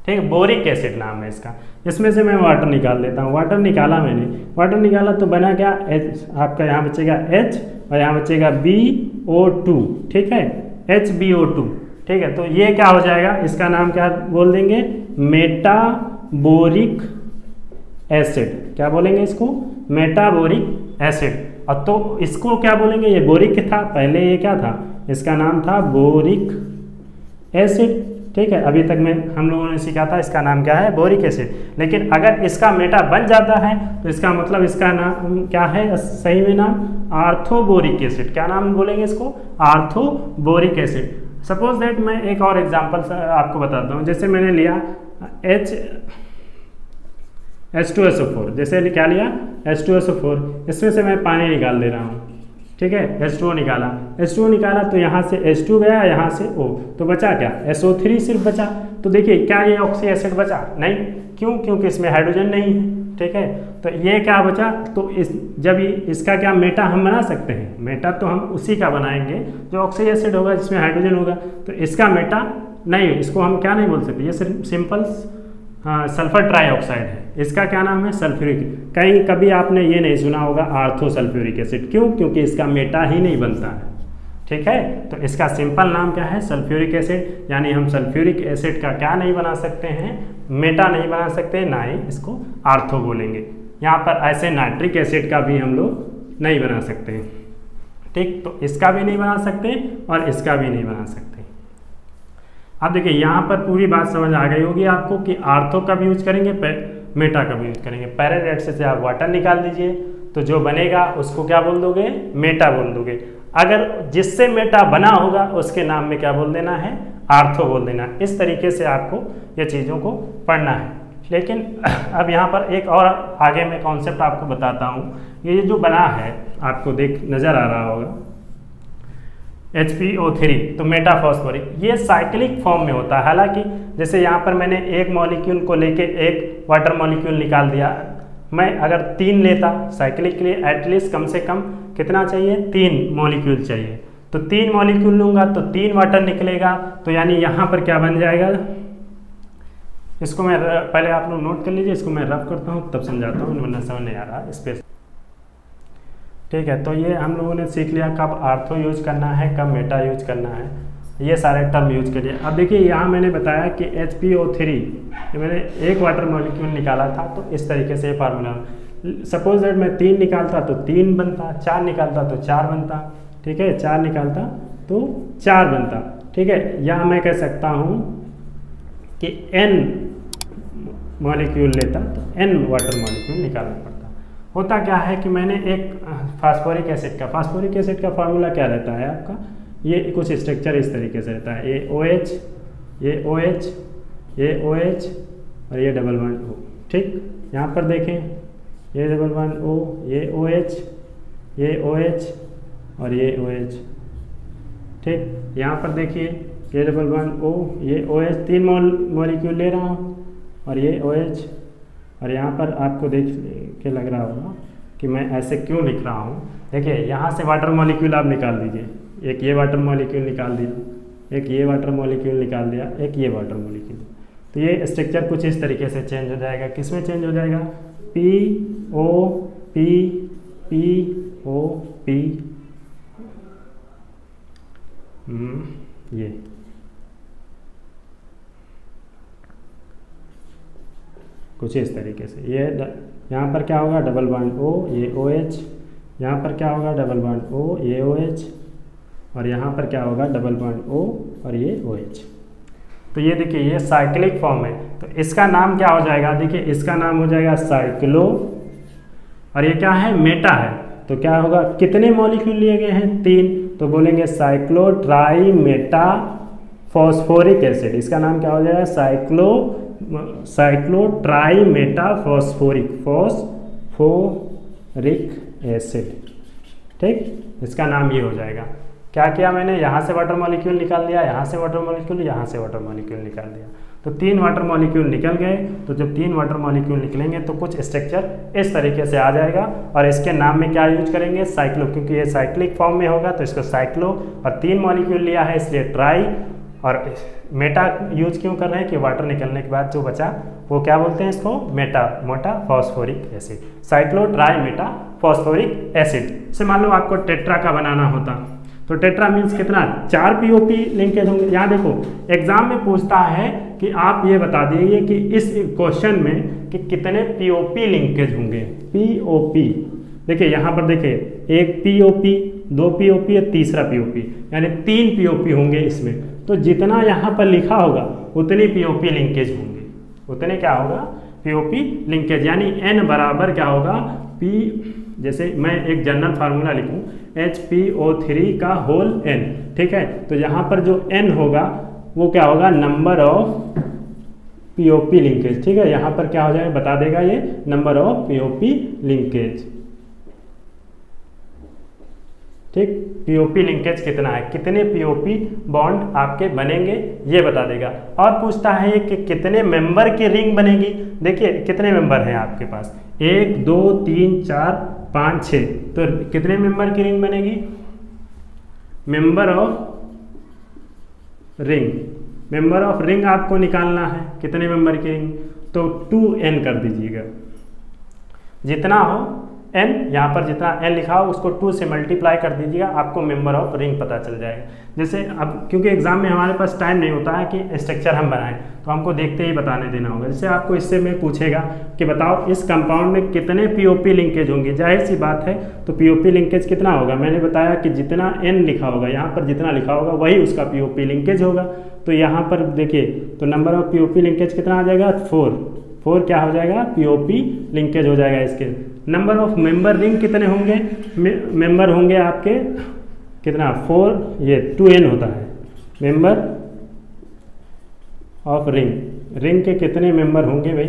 S1: ठीक है, बोरिक एसिड नाम है इसका। इसमें से मैं वाटर निकाल लेता हूँ। वाटर निकाला मैंने, वाटर निकाला तो बना क्या, H, आपका यहाँ बचेगा H और यहाँ बचेगा BO2। ठीक है, HBO2। ठीक है, तो ये क्या हो जाएगा, इसका नाम क्या बोल देंगे, मेटाबोरिक एसिड। क्या बोलेंगे इसको, मेटाबोरिक एसिड। और तो इसको क्या बोलेंगे, ये बोरिक था पहले, ये क्या था, इसका नाम था बोरिक एसिड। ठीक है, अभी तक में हम लोगों ने सीखा था इसका नाम क्या है, बोरिक एसिड। लेकिन अगर इसका मेटा बन जाता है तो इसका मतलब इसका नाम क्या है, सही में नाम आर्थोबोरिक एसिड। क्या नाम बोलेंगे इसको, आर्थोबोरिक एसिड। सपोज दैट मैं एक और एग्जांपल आपको बताता हूँ। जैसे मैंने लिया H2SO4, जैसे क्या लिया H2SO4, इसमें से मैं पानी निकाल दे रहा हूँ। ठीक है, H2O निकाला तो यहाँ से H2 गया, यहाँ से O, तो बचा क्या, SO3 सिर्फ बचा। तो देखिए क्या ये ऑक्सी एसिड बचा, नहीं, क्यों, क्योंकि इसमें हाइड्रोजन नहीं है। ठीक है, तो ये क्या बचा, तो जब इसका क्या मेटा हम बना सकते हैं, मेटा तो हम उसी का बनाएंगे जो ऑक्सी एसिड होगा, जिसमें हाइड्रोजन होगा। तो इसका मेटा नहीं, इसको हम क्या नहीं बोल सकते, ये सिर्फ सिंपल सल्फर ट्राईऑक्साइड है। इसका क्या नाम है, सल्फ्यूरिक। कहीं कभी आपने ये नहीं सुना होगा आर्थो सल्फ्यूरिक एसिड, क्यों, क्योंकि इसका मेटा ही नहीं बनता है। ठीक है, तो इसका सिंपल नाम क्या है, सल्फ्यूरिक एसिड। यानी हम सल्फ्यूरिक एसिड का क्या नहीं बना सकते हैं, मेटा नहीं बना सकते, ना ही इसको आर्थो बोलेंगे। यहाँ पर ऐसे नाइट्रिक एसिड का भी हम लोग नहीं बना सकते हैं। ठीक, तो इसका भी नहीं बना सकते और इसका भी नहीं बना सकते। अब देखिए यहाँ पर पूरी बात समझ आ गई होगी आपको कि आर्थो कब यूज करेंगे, मेटा कब यूज करेंगे। पैरेंट एसिड से आप वाटर निकाल दीजिए, तो जो बनेगा उसको क्या बोल दोगे, मेटा बोल दोगे। अगर जिससे मेटा बना होगा उसके नाम में क्या बोल देना है, आर्थो बोल देना। इस तरीके से आपको ये चीज़ों को पढ़ना है। लेकिन अब यहाँ पर एक और आगे मैं कॉन्सेप्ट आपको बताता हूँ। ये जो बना है आपको नज़र आ रहा होगा HPO3, तो मेटाफॉस्फोरिक, ये साइक्लिक फॉर्म में होता है। हालांकि जैसे यहाँ पर मैंने एक मॉलिक्यूल को लेके एक वाटर मॉलिक्यूल निकाल दिया, मैं अगर 3 लेता साइक्लिक के लिए एटलीस्ट कम से कम कितना चाहिए, 3 मॉलिक्यूल चाहिए। तो 3 मॉलिक्यूल लूँगा तो 3 वाटर निकलेगा। तो यानी यहाँ पर क्या बन जाएगा, इसको मैं पहले आप लोग नोट कर लीजिए, इसको मैं रफ करता हूँ तब समझाता हूँ, वरना समझ नहीं आ रहा स्पेस। ठीक है, तो ये हम लोगों ने सीख लिया कब आर्थो यूज करना है, कब मेटा यूज करना है, ये सारे टर्म यूज करिए। अब देखिए यहाँ मैंने बताया कि HPO3 मैंने एक वाटर मॉलिक्यूल निकाला था, तो इस तरीके से ये फार्मूला, सपोज दैट मैं 3 निकालता तो 3 बनता, 4 निकालता तो 4 बनता, ठीक है, 4 निकालता तो 4 बनता, ठीक है। या मैं कह सकता हूँ कि N मॉलिक्यूल लेता तो N वाटर मॉलिक्यूल निकालना पड़ता। होता क्या है कि मैंने एक फास्फोरिक एसिड का फार्मूला क्या रहता है आपका, ये कुछ स्ट्रक्चर इस तरीके से रहता है, ये OH, ये OH, ये OH और ये डबल बॉन्ड O, ठीक। यहाँ पर देखें, ये डबल बॉन्ड O, ये OH, ये OH और ये OH, ठीक। यहाँ पर देखिए, ये डबल बॉन्ड O, ये OH, 3 मॉलिक्यूल ले रहा हूँ और ये OH। और यहाँ पर आपको देख के लग रहा होगा कि मैं ऐसे क्यों लिख रहा हूँ। देखिए यहाँ से वाटर मॉलिक्यूल आप निकाल दीजिए, एक ये वाटर मॉलिक्यूल निकाल दिया, एक ये वाटर मॉलिक्यूल निकाल दिया, एक ये वाटर मॉलिक्यूल, तो ये स्ट्रक्चर कुछ इस तरीके से चेंज हो जाएगा। किस में चेंज हो जाएगा, PO, P, ये कुछ इस तरीके से, ये यहाँ पर क्या होगा, डबल बॉन्ड O, ये OH, यहाँ पर क्या होगा, डबल बॉन्ड O, ये OH और यहाँ पर क्या होगा, डबल बॉन्ड O और ये OH। तो ये देखिए ये साइक्लिक फॉर्म है, तो इसका नाम क्या हो जाएगा, देखिए इसका नाम हो जाएगा साइक्लो, और ये क्या है, मेटा है। तो क्या होगा, कितने मॉलिक्यूल लिए गए हैं, 3, तो बोलेंगे cyclo try Meta phosphoric acid, इसका नाम क्या हो जाएगा, cyclo try Meta phosphoric acid, ठीक। इसका नाम ये हो जाएगा। क्या किया मैंने, यहाँ से वाटर मॉलिक्यूल निकाल दिया, यहाँ से वाटर मॉलिक्यूल, यहाँ से वाटर मॉलिक्यूल निकाल दिया, तो 3 वाटर मॉलिक्यूल निकल गए। तो जब 3 वाटर मॉलिक्यूल निकलेंगे तो कुछ स्ट्रक्चर इस तरीके से आ जाएगा, और इसके नाम में क्या यूज करेंगे, साइक्लो, क्योंकि ये साइक्लिक फॉर्म में होगा तो इसको साइक्लो, और 3 मॉलिक्यूल लिया है इसलिए ट्राई, और मेटा यूज क्यों कर रहे हैं कि वाटर निकलने के बाद जो बचा वो क्या बोलते हैं इसको, मोटा phosphoric acid, cyclo try Meta phosphoric acid. से मान लो आपको टेट्रा का बनाना होता, तो टेट्रा मीन्स कितना, 4 POP लिंकेज होंगे। यहाँ देखो एग्जाम में पूछता है कि आप ये बता दीजिए कि इस क्वेश्चन में कि कितने POP लिंकेज होंगे, POP। देखिए यहाँ पर देखिए, एक POP, 2 POP और तीसरा POP, यानी 3 POP होंगे इसमें। तो जितना यहाँ पर लिखा होगा उतनी POP लिंकेज होंगे, उतने क्या होगा, POP लिंकेज, यानी N बराबर क्या होगा, P, जैसे मैं एक जनरल फार्मूला लिखूं, HPO3 का होल N, ठीक है। तो यहाँ पर जो N होगा वो क्या होगा, नंबर ऑफ POP लिंकेज, ठीक है। यहाँ पर क्या हो जाएगा, बता देगा ये नंबर ऑफ POP लिंकेज, ठीक। POP लिंकेज कितना है, कितने POP बॉन्ड आपके बनेंगे ये बता देगा। और पूछता है कि कितने मेंबर की रिंग बनेगी। देखिए कितने मेंबर हैं आपके पास, 1 2 3 4 5 6, तो कितने मेंबर की रिंग बनेगी, मेंबर ऑफ रिंग आपको निकालना है, कितने मेंबर की रिंग, तो 2n कर दीजिएगा, जितना हो n, यहाँ पर जितना n लिखा हो उसको 2 से मल्टीप्लाई कर दीजिएगा, आपको मेंबर ऑफ रिंग पता चल जाएगा। जैसे अब क्योंकि एग्जाम में हमारे पास टाइम नहीं होता है कि स्ट्रक्चर हम बनाएं, तो हमको देखते ही बताने देना होगा। जैसे आपको इससे में पूछेगा कि बताओ इस कंपाउंड में कितने POP लिंकेज होंगे, जाहिर सी बात है तो POP लिंकेज कितना होगा, मैंने बताया कि जितना n लिखा होगा, यहाँ पर जितना लिखा होगा वही उसका POP लिंकेज होगा। तो यहाँ पर देखिए, तो नंबर ऑफ POP लिंकेज कितना आ जाएगा, 4 क्या हो जाएगा, POP लिंकेज हो जाएगा इसके। नंबर ऑफ मेंबर रिंग कितने होंगे, मेंबर होंगे आपके कितना, 4, ये 2n होता है, मेंबर ऑफ रिंग के कितने मेंबर होंगे भाई,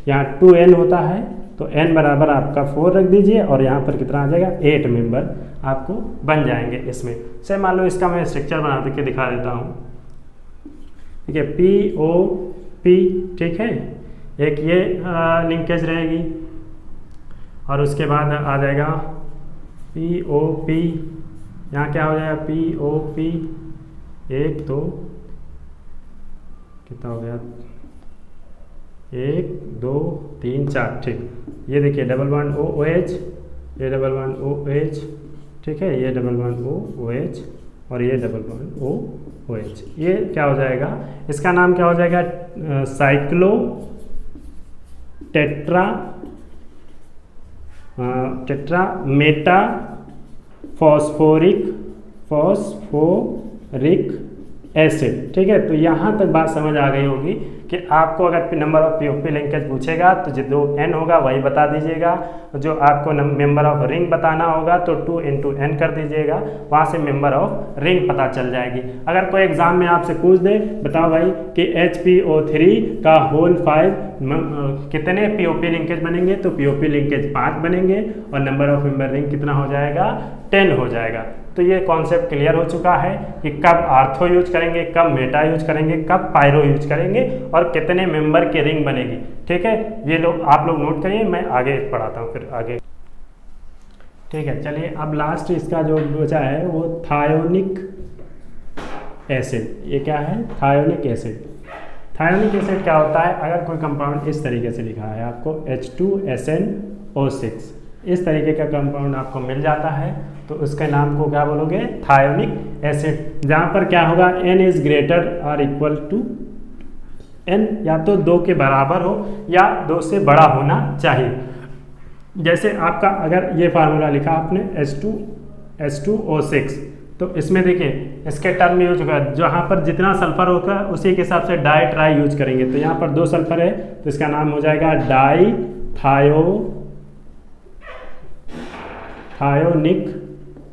S1: यहाँ 2n होता है, तो n बराबर आपका 4 रख दीजिए, और यहाँ पर कितना आ जाएगा, 8 मेंबर आपको बन जाएंगे इसमें से। मान लो इसका मैं स्ट्रक्चर बना के दिखा देता हूँ, ठीक है, POP, ठीक है, एक ये लिंकेज रहेगी, और उसके बाद आ जाएगा POP, यहाँ क्या हो जाएगा, POP 1 2, कितना हो गया, 1 2 3 4, ठीक। ये देखिए डबल बॉन्ड OH, ये डबल बॉन्ड OH, ठीक है, ये डबल बॉन्ड OH और ये डबल बॉन्ड OH। ये क्या हो जाएगा, इसका नाम क्या हो जाएगा, cyclo tetra Meta phosphoric acid. ठीक है, तो यहाँ तक बात समझ आ गई होगी कि आपको अगर नंबर ऑफ पीओपी लिंकेज पूछेगा तो जो n होगा वही बता दीजिएगा, जो आपको मेंबर ऑफ रिंग बताना होगा तो 2 × n कर दीजिएगा, वहाँ से मेंबर ऑफ रिंग पता चल जाएगी। अगर कोई एग्जाम में आपसे पूछ दे बताओ भाई कि HPO3 का होल 5 कितने पीओपी लिंकेज बनेंगे, तो पीओपी लिंकेज 5 बनेंगे और नंबर ऑफ मेंबर रिंग कितना हो जाएगा, 10 हो जाएगा। तो ये कॉन्सेप्ट क्लियर हो चुका है कि कब आर्थो यूज करेंगे, कब मेटा यूज करेंगे, कब पायरो यूज करेंगे और कितने मेंबर की रिंग बनेगी। ठीक है, ये लोग आप लोग नोट करिए, मैं आगे पढ़ाता हूँ फिर आगे। ठीक है, चलिए अब लास्ट इसका जो बचा है वो थायोनिक एसिड। ये क्या है, थायोनिक एसिड। थायोनिक एसिड क्या होता है, अगर कोई कंपाउंड इस तरीके से लिखा है आपको H2SnO6, इस तरीके का कंपाउंड आपको मिल जाता है तो उसके नाम को क्या बोलोगे, थायोनिक एसिड। जहाँ पर क्या होगा, N इज ग्रेटर और इक्वल टू N, या तो 2 के बराबर हो या 2 से बड़ा होना चाहिए। जैसे आपका अगर ये फार्मूला लिखा आपने H2O6, तो इसमें देखिए इसके टर्म यूज होगा, जहाँ पर जितना सल्फर होगा उसी के हिसाब से डाई ट्राई यूज करेंगे। तो यहाँ पर 2 सल्फर है तो इसका नाम हो जाएगा थायोनिक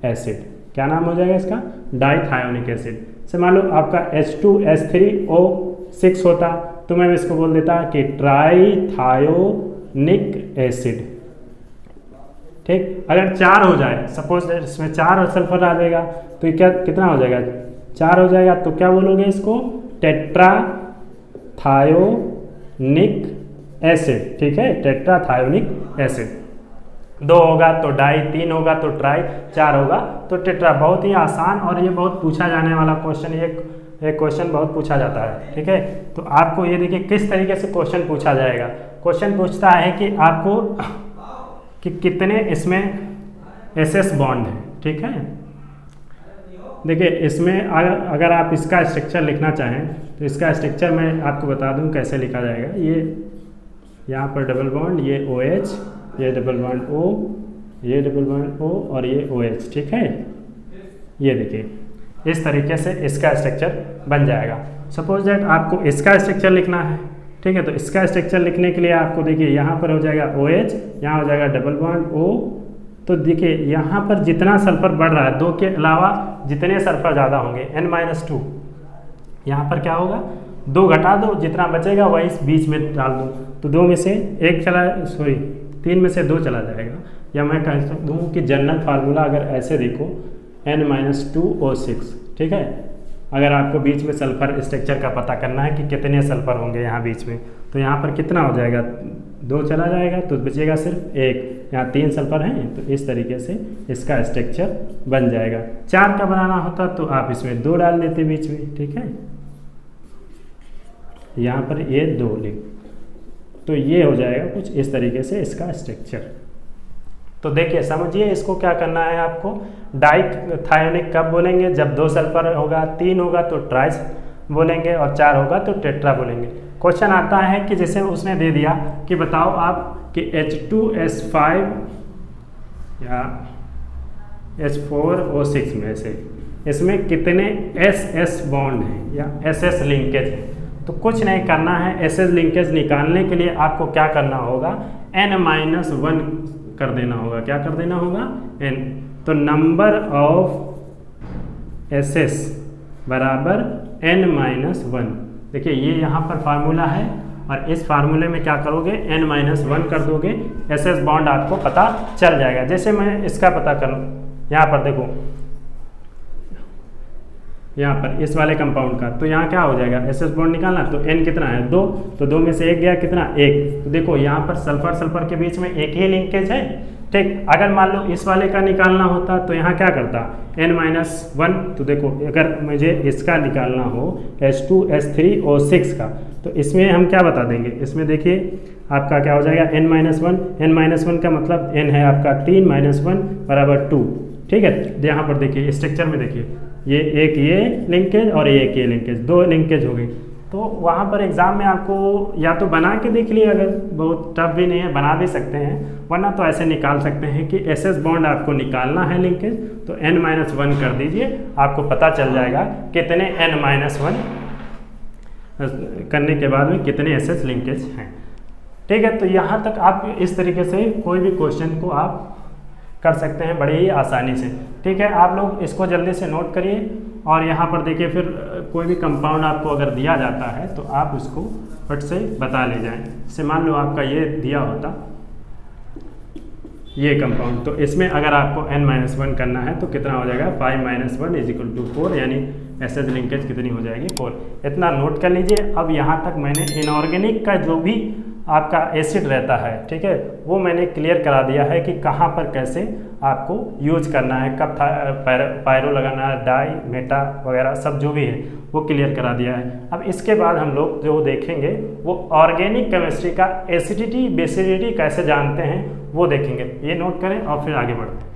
S1: एसिड। क्या नाम हो जाएगा इसका, डाईथायोनिक एसिड। से मान लो आपका H2S3O6 होता तो मैं इसको बोल देता कि ट्राईथायोनिक एसिड। ठीक, अगर 4 हो जाए, सपोज इसमें 4 सल्फर आ जाएगा तो क्या कितना हो जाएगा, 4 हो जाएगा, तो क्या बोलोगे इसको, टेट्राथायोनिक एसिड। ठीक है, टेट्राथायोनिक एसिड। 2 होगा तो डाई, 3 होगा तो ट्राई, 4 होगा तो टेट्रा। बहुत ही आसान और ये बहुत पूछा जाने वाला क्वेश्चन, ये क्वेश्चन बहुत पूछा जाता है। ठीक है, तो आपको ये देखिए किस तरीके से क्वेश्चन पूछा जाएगा। क्वेश्चन पूछता है कि आपको कि कितने इसमें SS बॉन्ड है। ठीक है, देखिए इसमें अगर आप इसका स्ट्रक्चर लिखना चाहें तो इसका स्ट्रक्चर मैं आपको बता दूं कैसे लिखा जाएगा। ये यहाँ पर डबल बॉन्ड, ये OH, ये डबल बॉन्ड O, ये डबल बॉन्ड O और ये OH। ठीक है, ये देखिए इस तरीके से इसका स्ट्रक्चर बन जाएगा। सपोज दैट आपको इसका स्ट्रक्चर लिखना है। ठीक है, तो इसका स्ट्रक्चर लिखने के लिए आपको देखिए यहाँ पर हो जाएगा OH, यहाँ हो जाएगा डबल बॉन्ड O। तो देखिए यहाँ पर जितना सल्फर बढ़ रहा है, 2 के अलावा जितने सल्फर ज़्यादा होंगे N-2, यहाँ पर क्या होगा, 2 घटा दो, जितना बचेगा वही बीच में डाल दो, तो 2 में से 1 चला, सॉरी 3 में से 2 चला जाएगा। या मैं कह सकता हूँ कि जनरल फार्मूला अगर ऐसे देखो N-2O6। ठीक है, अगर आपको बीच में सल्फर स्ट्रक्चर का पता करना है कि कितने सल्फर होंगे यहाँ बीच में, तो यहाँ पर कितना हो जाएगा, 2 चला जाएगा तो बचेगा सिर्फ 1। यहाँ 3 सल्फर हैं तो इस तरीके से इसका स्ट्रक्चर बन जाएगा। 4 का बनाना होता तो आप इसमें 2 डाल देते बीच में। ठीक है, यहाँ पर ये 2 लिख, तो ये हो जाएगा कुछ इस तरीके से इसका स्ट्रक्चर। तो देखिए समझिए इसको क्या करना है आपको। डाईथायोनिक कब बोलेंगे, जब 2 सल्फर होगा, 3 होगा तो ट्राइस बोलेंगे और 4 होगा तो टेट्रा बोलेंगे। क्वेश्चन आता है कि जैसे उसने दे दिया कि बताओ आप कि H2S5 या H4O6 में से इसमें कितने SS बॉन्ड हैं या SS लिंकेज है। तो कुछ नहीं करना है, SS लिंकेज निकालने के लिए आपको क्या करना होगा, N-1 कर देना होगा। क्या कर देना होगा, N। तो नंबर ऑफ SS बराबर N-1। देखिए ये यहाँ पर फार्मूला है और इस फार्मूले में क्या करोगे, N-1 कर दोगे, SS बॉन्ड आपको पता चल जाएगा। जैसे मैं इसका पता करूँ, यहाँ पर देखो, यहाँ पर इस वाले कंपाउंड का, तो यहाँ क्या हो जाएगा, SS बॉन्ड निकालना, तो N कितना है, 2, तो 2 में से 1 गया, कितना, 1। तो देखो यहाँ पर सल्फर सल्फर के बीच में एक ही लिंकेज है। ठीक, अगर मान लो इस वाले का निकालना होता तो यहाँ क्या करता, N-1। तो देखो अगर मुझे इसका निकालना हो H2S3O6 का, तो इसमें हम क्या बता देंगे, इसमें देखिए आपका क्या हो जाएगा n-1। n-1 का मतलब n है आपका 3 - 1 बराबर 2। ठीक है, यहाँ पर देखिए स्ट्रक्चर में देखिए ये लिंकेज और एक ये लिंकेज, दो लिंकेज हो गई। तो वहाँ पर एग्ज़ाम में आपको या तो बना के देख लिए, अगर बहुत टफ भी नहीं है बना भी सकते हैं, वरना तो ऐसे निकाल सकते हैं कि SS बॉन्ड आपको निकालना है लिंकेज तो n-1 कर दीजिए, आपको पता चल जाएगा कितने n-1 करने के बाद में कितने SS लिंकेज हैं। ठीक है, तो यहाँ तक आप इस तरीके से कोई भी क्वेश्चन को आप कर सकते हैं बड़े ही आसानी से। ठीक है, आप लोग इसको जल्दी से नोट करिए और यहाँ पर देखिए फिर कोई भी कंपाउंड आपको अगर दिया जाता है तो आप उसको फट से बता ले जाएं। जैसे मान लो आपका ये दिया होता ये कंपाउंड, तो इसमें अगर आपको n-1 करना है तो कितना हो जाएगा 5 - 1 = 4, यानी SS लिंकेज कितनी हो जाएगी 4। इतना नोट कर लीजिए। अब यहाँ तक मैंने इनऑर्गेनिक का जो भी आपका एसिड रहता है, ठीक है, वो मैंने क्लियर करा दिया है कि कहाँ पर कैसे आपको यूज करना है, कब पायरो लगाना है, डाई मेटा वगैरह सब जो भी है वो क्लियर करा दिया है। अब इसके बाद हम लोग जो देखेंगे वो ऑर्गेनिक केमिस्ट्री का एसिडिटी बेसिडिटी कैसे जानते हैं वो देखेंगे। ये नोट करें और फिर आगे बढ़ते हैं।